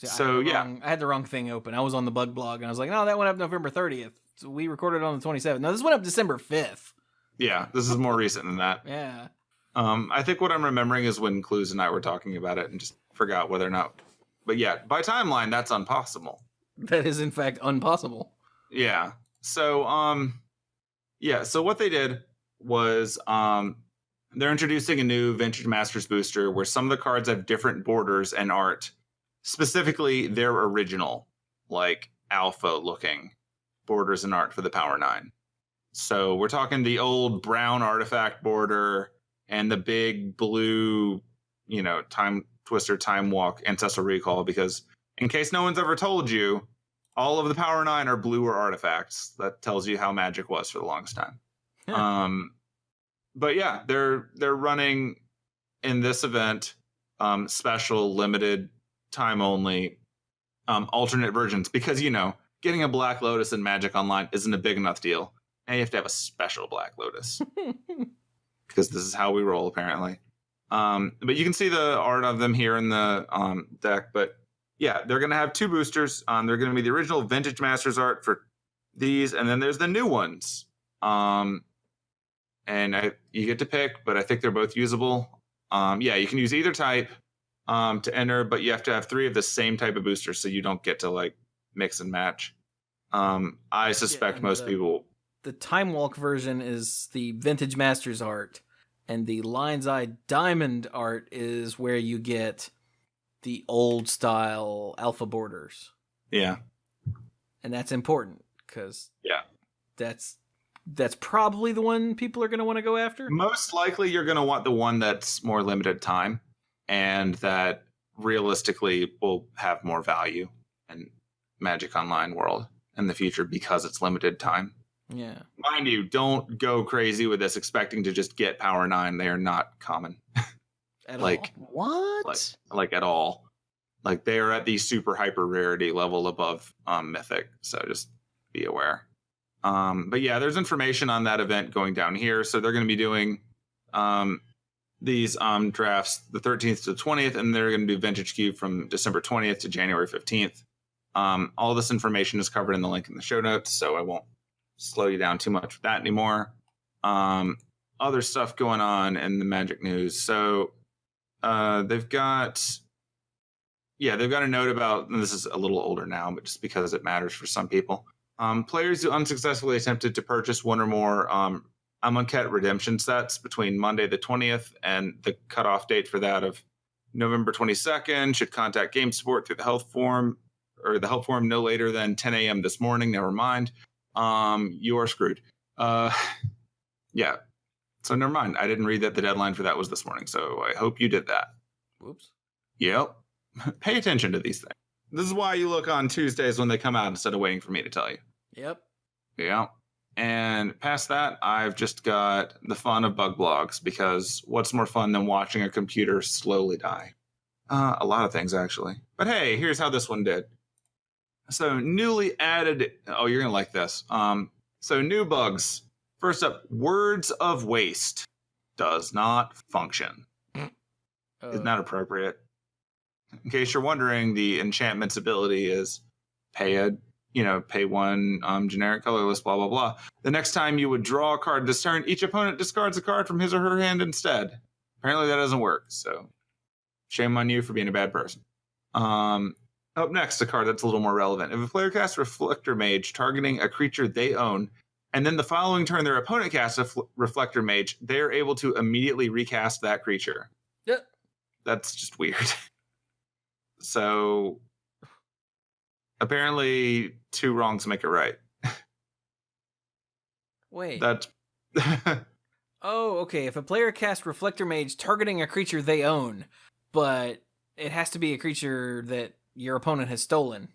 I had the wrong thing open. I was on the bug blog and I was like, no, that went up November 30th. So we recorded on the 27th. No, this went up December 5th. Yeah, this is more recent than that. Yeah. I think what I'm remembering is when Cluze and I were talking about it and just forgot whether or not. But yeah, by timeline, that's impossible. That is in fact impossible. Yeah. So so what they did was they're introducing a new Vintage Masters booster where some of the cards have different borders and art. Specifically, their original, like alpha looking borders and art for the Power 9. So we're talking the old brown artifact border and the big blue, Time Twister, Time Walk, Ancestral Recall, because in case no one's ever told you, all of the Power 9 are blue or artifacts. That tells you how Magic was for the longest time. But yeah, they're running in this event special, limited, time only, alternate versions because, getting a Black Lotus in Magic Online isn't a big enough deal. And you have to have a special Black Lotus because this is how we roll, apparently. But you can see the art of them here in the deck. But yeah, they're going to have two boosters. They're going to be the original Vintage Masters art for these, and then there's the new ones. You get to pick, but I think they're both usable. You can use either type to enter, but you have to have 3 of the same type of boosters, so you don't get to like mix and match. I suspect most people. The Time Walk version is the Vintage Masters art, and the Lion's Eye Diamond art is where you get the old style alpha borders. Yeah. And that's important because that's probably the one people are going to want to go after. Most likely you're going to want the one that's more limited time and that realistically will have more value in Magic Online world in the future because it's limited time. Yeah. Mind you, don't go crazy with this expecting to just get Power 9. They are not common. At like all. What? Like at all. Like they are at the super hyper rarity level above Mythic. So just be aware. But yeah, there's information on that event going down here. So they're going to be doing these drafts the 13th to the 20th, and they're going to do Vintage Cube from December 20th to January 15th. All this information is covered in the link in the show notes, so I won't slow you down too much with that anymore. Other stuff going on in the Magic news. So they've got a note about, and this is a little older now, but just because it matters for some people. Players who unsuccessfully attempted to purchase one or more Amonkhet redemption sets between Monday the 20th and the cutoff date for that of November 22nd should contact Game Support through the help form no later than 10 a.m. this morning. Never mind. You are screwed. Yeah. So never mind. I didn't read that the deadline for that was this morning. So I hope you did that. Whoops. Yep. Pay attention to these things. This is why you look on Tuesdays when they come out instead of waiting for me to tell you. Yep. Yeah. And past that, I've just got the fun of bug blogs because what's more fun than watching a computer slowly die? A lot of things, actually. But hey, here's how this one did. So newly added... Oh, you're going to like this. So new bugs. First up, Words of Waste does not function. Isn't that appropriate? In case you're wondering, the enchantment's ability is pay a pay one generic colorless, blah, blah, blah. The next time you would draw a card this turn, each opponent discards a card from his or her hand instead. Apparently that doesn't work, so shame on you for being a bad person. Up next, a card that's a little more relevant. If a player casts Reflector Mage targeting a creature they own, and then the following turn their opponent casts a Reflector Mage, they are able to immediately recast that creature. Yep. That's just weird. So apparently 2 wrongs make it right. Wait. That's Oh, okay. If a player casts Reflector Mage targeting a creature they own, but it has to be a creature that your opponent has stolen.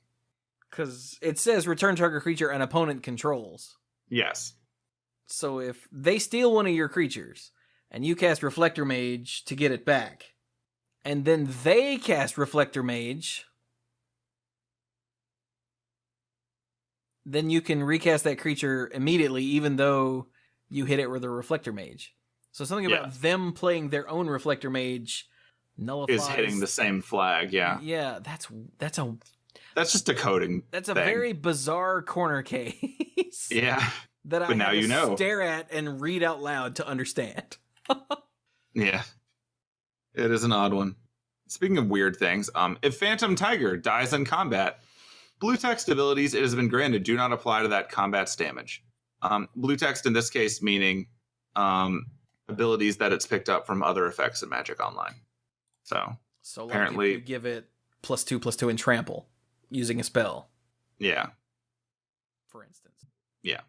Because it says return target creature an opponent controls. yes. So if they steal one of your creatures, and you cast Reflector Mage to get it back, and then they cast Reflector Mage, then you can recast that creature immediately, even though you hit it with a Reflector Mage. So something about them playing their own Reflector Mage nullifies... is hitting the same flag, yeah. Yeah, that's just a coding That's a thing. very bizarre corner case. Yeah. That I But now had you to know. stare at and read out loud to understand. Yeah. It is an odd one. Speaking of weird things, if Phantom Tiger dies in combat, blue text abilities it has been granted do not apply to that combat's damage. Blue text in this case meaning abilities that it's picked up from other effects in Magic Online. So apparently, like if you give it +2/+2 and trample using a spell, yeah, for instance. Yeah.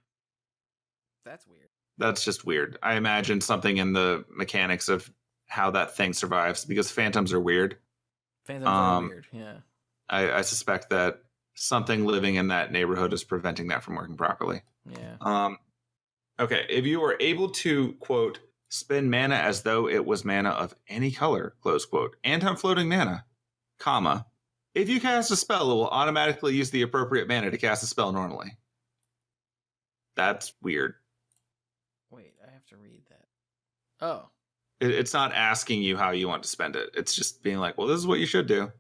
That's weird. That's just weird. I imagine something in the mechanics of how that thing survives because phantoms are weird. Phantoms are weird, yeah. I suspect that something living in that neighborhood is preventing that from working properly. Yeah. Okay, if you are able to, quote, spend mana as though it was mana of any color, close quote, and have floating mana, comma, if you cast a spell, it will automatically use the appropriate mana to cast a spell normally. That's weird. Wait, I have to read that. Oh. It's not asking you how you want to spend it. It's just being like, well, this is what you should do.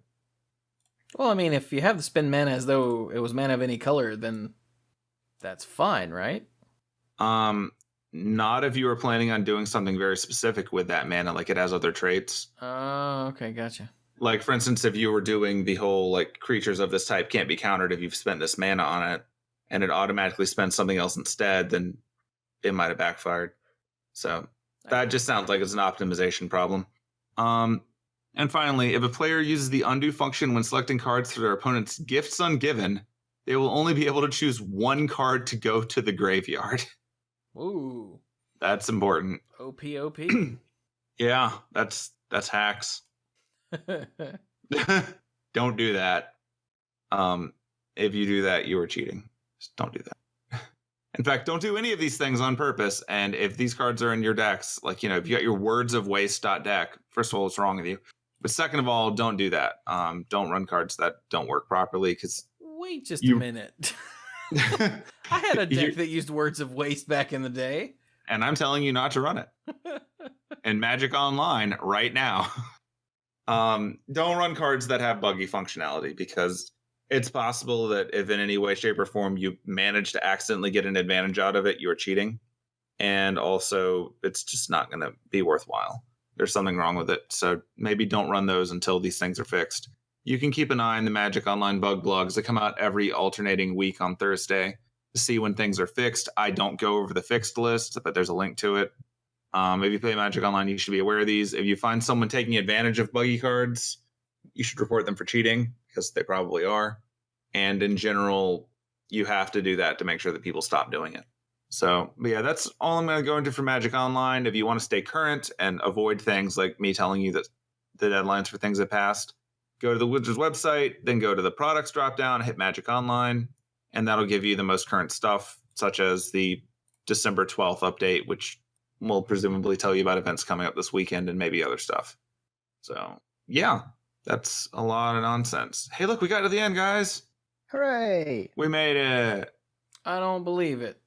Well, I mean, if you have to spend mana as though it was mana of any color, then that's fine, right? Not if you were planning on doing something very specific with that mana, like it has other traits. Oh, okay, gotcha. Like, for instance, if you were doing the whole, like, creatures of this type can't be countered if you've spent this mana on it, and it automatically spends something else instead, then it might have backfired. So that just sounds like it's an optimization problem. And finally, if a player uses the undo function when selecting cards for their opponent's gifts ungiven, they will only be able to choose one card to go to the graveyard. Ooh. That's important. OP. Yeah, that's hacks. Don't do that. If you do that, you are cheating. Just don't do that. In fact, don't do any of these things on purpose. And if these cards are in your decks, like, if you got your Words of Waste deck, first of all, what's wrong with you? But second of all, don't do that. Don't run cards that don't work properly because... Wait just a minute. I had a deck that used Words of Waste back in the day. And I'm telling you not to run it. In Magic Online right now. Don't run cards that have buggy functionality because it's possible that if in any way, shape, or form you manage to accidentally get an advantage out of it, you're cheating. And also, it's just not going to be worthwhile. There's something wrong with it. So maybe don't run those until these things are fixed. You can keep an eye on the Magic Online bug blogs that come out every alternating week on Thursday to see when things are fixed. I don't go over the fixed list, but there's a link to it. If you play Magic Online, you should be aware of these. If you find someone taking advantage of buggy cards, you should report them for cheating because they probably are. And in general, you have to do that to make sure that people stop doing it. So, but yeah, that's all I'm going to go into for Magic Online. If you want to stay current and avoid things like me telling you that the deadlines for things have passed, go to the Wizards website, then go to the products dropdown, hit Magic Online, and that'll give you the most current stuff, such as the December 12th update, which will presumably tell you about events coming up this weekend and maybe other stuff. So, yeah, that's a lot of nonsense. Hey, look, we got to the end, guys. Hooray! We made it. I don't believe it.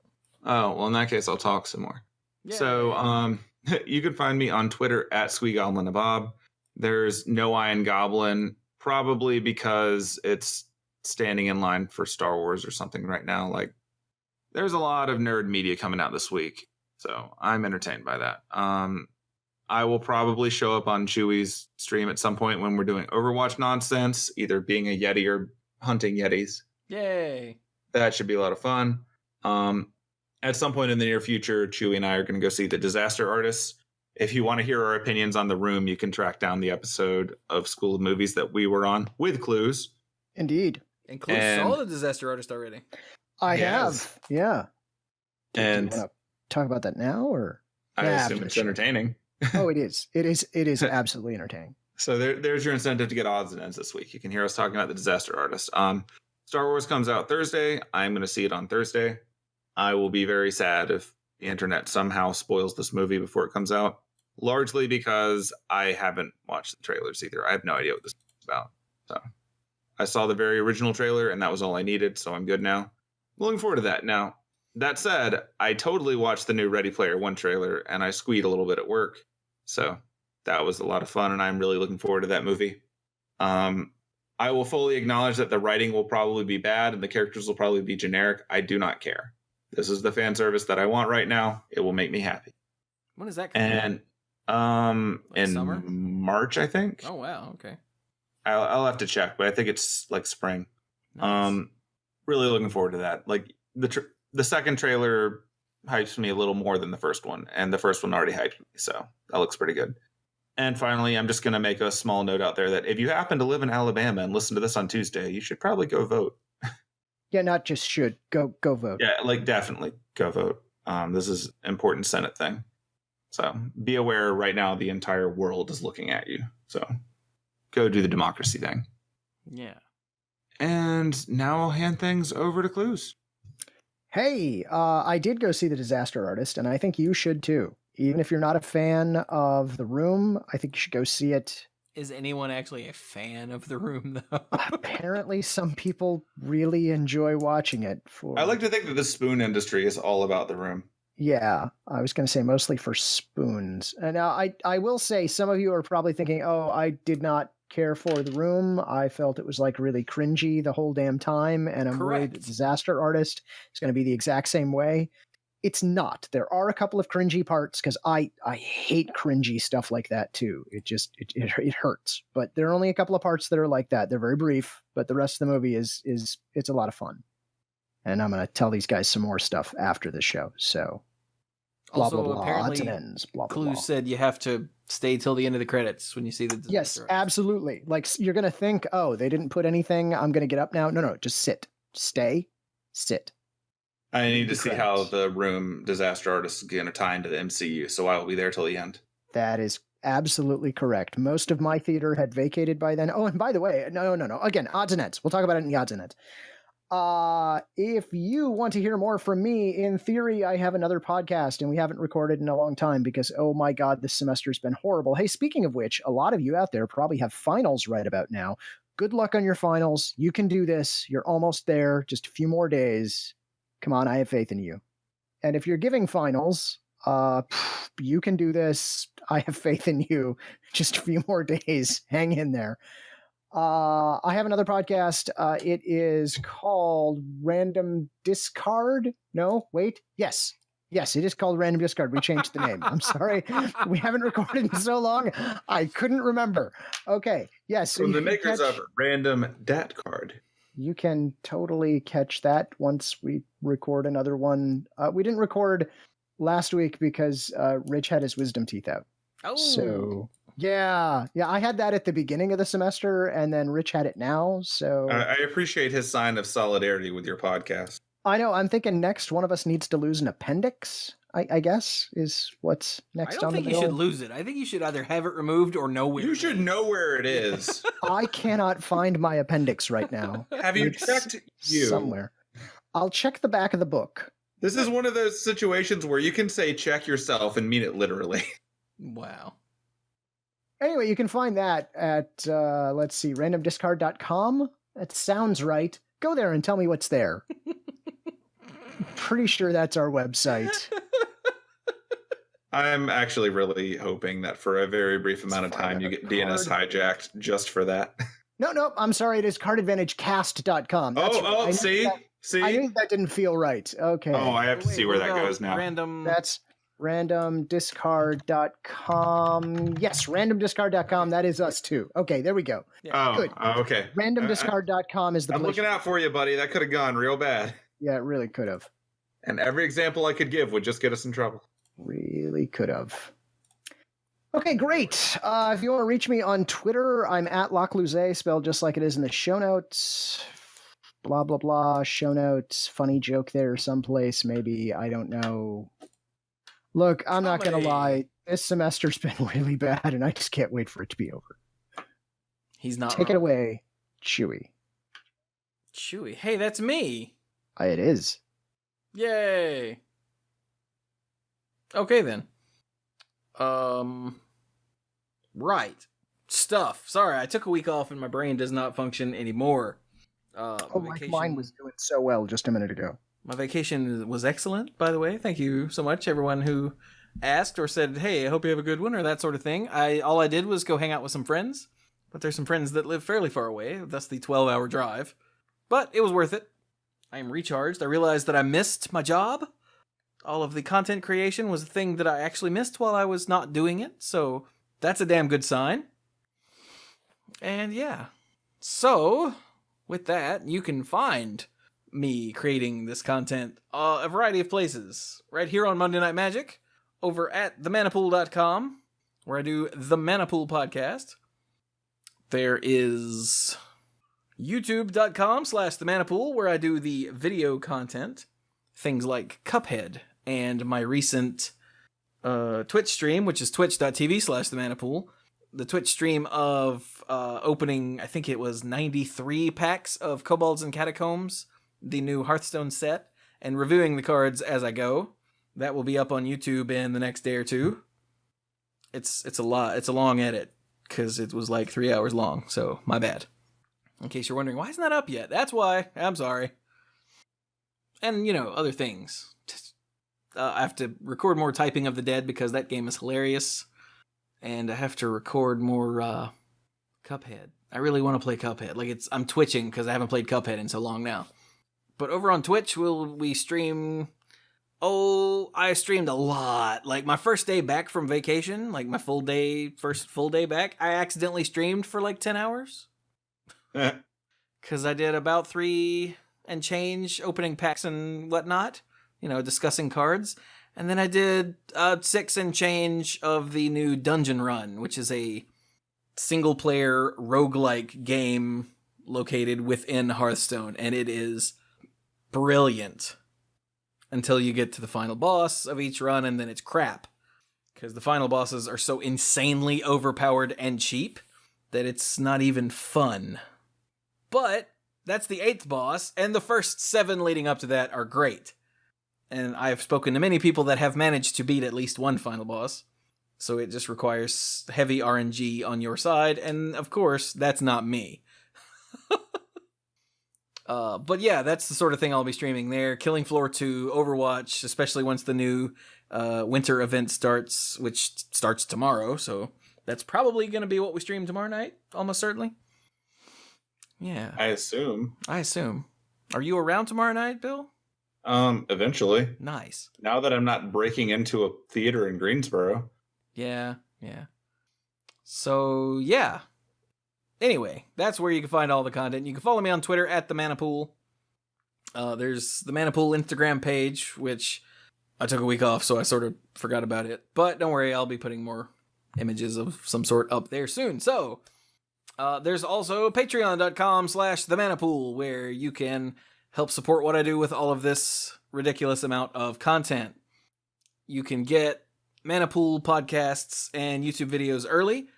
Oh, well, in that case, I'll talk some more. Yay. So, you can find me on Twitter at SqueeGoblinAbob. There's no Iron Goblin, probably because it's standing in line for Star Wars or something right now. Like, there's a lot of nerd media coming out this week, so I'm entertained by that. I will probably show up on Chewie's stream at some point when we're doing Overwatch nonsense, either being a Yeti or hunting Yetis. Yay. That should be a lot of fun. At some point in the near future, Chewie and I are going to go see The Disaster Artist. If you want to hear our opinions on The Room, you can track down the episode of School of Movies that we were on with Cluze. Indeed. And Cluze saw The Disaster Artist already. I have. Yeah. Do you want to talk about that now, or? I assume it's entertaining. Oh, it is. It is absolutely entertaining. So there's your incentive to get odds and ends this week. You can hear us talking about The Disaster Artist. Star Wars comes out Thursday. I'm going to see it on Thursday. I will be very sad if the internet somehow spoils this movie before it comes out, largely because I haven't watched the trailers either. I have no idea what this is about. So I saw the very original trailer, and that was all I needed, so I'm good now. I'm looking forward to that. Now, that said, I totally watched the new Ready Player One trailer, and I squeed a little bit at work. So that was a lot of fun, and I'm really looking forward to that movie. I will fully acknowledge that the writing will probably be bad and the characters will probably be generic. I do not care. This is the fan service that I want right now. It will make me happy. When is that coming out? In summer? March, I think. Oh, wow. Okay. I'll have to check, but I think it's like spring. Nice. Really looking forward to that. Like the second trailer hypes me a little more than the first one, and the first one already hyped me, so that looks pretty good. And finally, I'm just going to make a small note out there that if you happen to live in Alabama and listen to this on Tuesday, you should probably go vote. Yeah, not just should. Go vote. Yeah, like definitely go vote. This is an important Senate thing. So be aware right now the entire world is looking at you. So go do the democracy thing. Yeah. And now I'll hand things over to Cluze. Hey, I did go see The Disaster Artist, and I think you should too. Even if you're not a fan of The Room, I think you should go see it. Is anyone actually a fan of The Room, though? Apparently, some people really enjoy watching it. I like to think that the spoon industry is all about The Room. Yeah, I was going to say mostly for spoons. And now I will say some of you are probably thinking, oh, I did not care for The Room. I felt it was like really cringy the whole damn time. And I'm worried that Disaster Artist is going to be the exact same way. It's not. There are a couple of cringy parts because I hate cringy stuff like that too. It hurts. But there are only a couple of parts that are like that. They're very brief, but the rest of the movie is it's a lot of fun. And I'm going to tell these guys some more stuff after the show. So blah, also, blah, blah, apparently, odds and ends, blah, blah, Cluze blah. said you have to stay till the end of the credits when you see the Disaster Yes, Artist. absolutely. Like you're going to think, oh, they didn't put anything. I'm going to get up now. No, just sit. Stay. Sit. I need to see how The Room Disaster Artist is going to tie into the MCU, so I will be there till the end. That is absolutely correct. Most of my theater had vacated by then. Oh, and by the way, no. Again, odds and ends. We'll talk about it in the odds and ends. If you want to hear more from me, in theory, I have another podcast, and we haven't recorded in a long time because, oh my God, this semester's been horrible. Hey, speaking of which, a lot of you out there probably have finals right about now. Good luck on your finals. You can do this. You're almost there. Just a few more days. Come on, I have faith in you. And if you're giving finals, you can do this. I have faith in you. Just a few more days. Hang in there. I have another podcast. It is called Random Discard. No, wait. Yes, it is called Random Discard. We changed the name. I'm sorry. We haven't recorded in so long. I couldn't remember. Okay. Yes. From the makers of Random Dat Card. You can totally catch that once we record another one. We didn't record last week because Rich had his wisdom teeth out. Oh. So, yeah. I had that at the beginning of the semester, and then Rich had it now. So I appreciate his sign of solidarity with your podcast. I know. I'm thinking next one of us needs to lose an appendix, I guess, is what's next on the bill. I don't think you should lose it. I think you should either have it removed or know where You should know where it is. I cannot find my appendix right now. Have you checked you? Somewhere. I'll check the back of the book. This is one of those situations where you can say check yourself and mean it literally. Wow. Anyway, you can find that at, let's see, randomdiscard.com. That sounds right. Go there and tell me what's there. Pretty sure that's our website. I'm actually really hoping that for a very brief amount of time you get DNS hijacked just for that. No, I'm sorry. It is cardadvantagecast.com. See? I knew that didn't feel right. Okay. Oh, I have to see where that goes now. That's randomdiscard.com. Yes, randomdiscard.com. That is us too. Okay, there we go. Yeah. Good. Okay. Randomdiscard.com is the I'm looking out for you, buddy. That could have gone real bad. Yeah, it really could have. And every example I could give would just get us in trouble. Really could have. Okay, great. If you want to reach me on Twitter, I'm at Lacluyze, spelled just like it is in the show notes. Blah, blah, blah. Show notes. Funny joke there someplace, maybe. I don't know. Look, I'm not going to lie. This semester's been really bad, and I just can't wait for it to be over. He's not Take it away, Chewie. Chewie. Hey, that's me. It is. Yay. Okay, then. Right. Stuff. Sorry, I took a week off and my brain does not function anymore. Mine was doing so well just a minute ago. My vacation was excellent, by the way. Thank you so much, everyone who asked or said, hey, I hope you have a good one, or that sort of thing. All I did was go hang out with some friends, but there's some friends that live fairly far away, thus the 12-hour drive. But it was worth it. I am recharged. I realized that I missed my job. All of the content creation was a thing that I actually missed while I was not doing it, so that's a damn good sign. And yeah. So, with that, you can find me creating this content a variety of places. Right here on Monday Night Magic, over at themanapool.com, where I do the Manapool podcast. There is youtube.com/themanapool, where I do the video content. Things like Cuphead and my recent Twitch stream, which is twitch.tv/themanapool. The Twitch stream of opening, I think it was 93 packs of Kobolds and Catacombs, the new Hearthstone set, and reviewing the cards as I go. That will be up on YouTube in the next day or two. It's a lot. It's a long edit, because it was like 3 hours long, so my bad. In case you're wondering, why isn't that up yet? That's why. I'm sorry. And, other things. I have to record more Typing of the Dead because that game is hilarious. And I have to record more Cuphead. I really want to play Cuphead. I'm twitching because I haven't played Cuphead in so long now. But over on Twitch, we stream... Oh, I streamed a lot. Like, my first day back from vacation, like my first full day back, I accidentally streamed for 10 hours. Because I did about 3 and change opening packs and whatnot, discussing cards. And then I did 6 and change of the new Dungeon Run, which is a single-player roguelike game located within Hearthstone. And it is brilliant until you get to the final boss of each run, and then it's crap. Because the final bosses are so insanely overpowered and cheap that it's not even fun. But that's the 8th boss, and the first 7 leading up to that are great. And I've spoken to many people that have managed to beat at least one final boss. So it just requires heavy RNG on your side, and of course, that's not me. But yeah, that's the sort of thing I'll be streaming there. Killing Floor 2, Overwatch, especially once the new winter event starts, which starts tomorrow. So that's probably going to be what we stream tomorrow night, almost certainly. Yeah. I assume. Are you around tomorrow night, Bill? Eventually. Nice. Now that I'm not breaking into a theater in Greensboro. Yeah. So, yeah. Anyway, that's where you can find all the content. You can follow me on Twitter at the Manapool. There's the Manapool Instagram page, which I took a week off, so I sort of forgot about it. But don't worry, I'll be putting more images of some sort up there soon. So, there's also patreon.com/themanapool, where you can help support what I do with all of this ridiculous amount of content. You can get Manapool podcasts and YouTube videos early.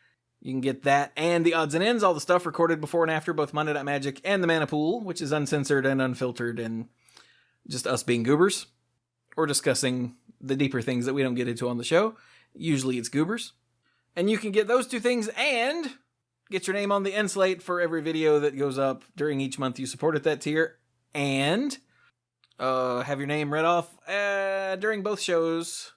You can get that and the odds and ends, all the stuff recorded before and after both Monday Night Magic and the Manapool, which is uncensored and unfiltered and just us being goobers or discussing the deeper things that we don't get into on the show. Usually it's goobers. And you can get those 2 things and get your name on the end slate for every video that goes up during each month you support at that tier. And have your name read off during both shows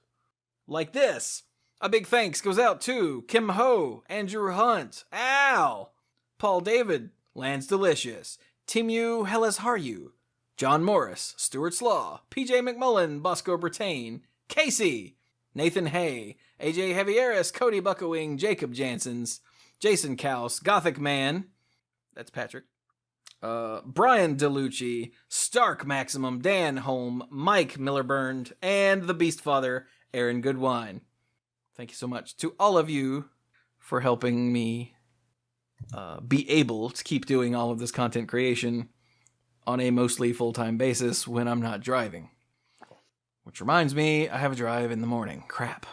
like this. A big thanks goes out to Kim Ho, Andrew Hunt, Al, Paul David, Lance Delicious, Timu Hellas Haryu, John Morris, Stuart Slaw, PJ McMullen, Bosco Brittain, Casey, Nathan Hay, AJ Javieres, Cody Buckowing, Jacob Jansons, Jason Kaus, Gothic Man, that's Patrick, Brian DeLucci, Stark Maximum, Dan Holm, Mike Millerburned, and the Beast Father, Aaron Goodwine. Thank you so much to all of you for helping me be able to keep doing all of this content creation on a mostly full-time basis when I'm not driving. Which reminds me, I have a drive in the morning. Crap.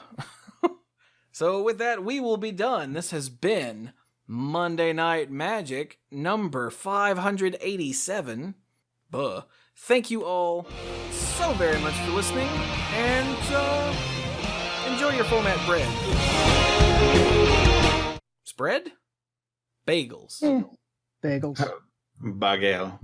So with that, we will be done. This has been Monday Night Magic number 587. Thank you all so very much for listening, and enjoy your format bread. Spread? Bagels. Bagels. Bagel.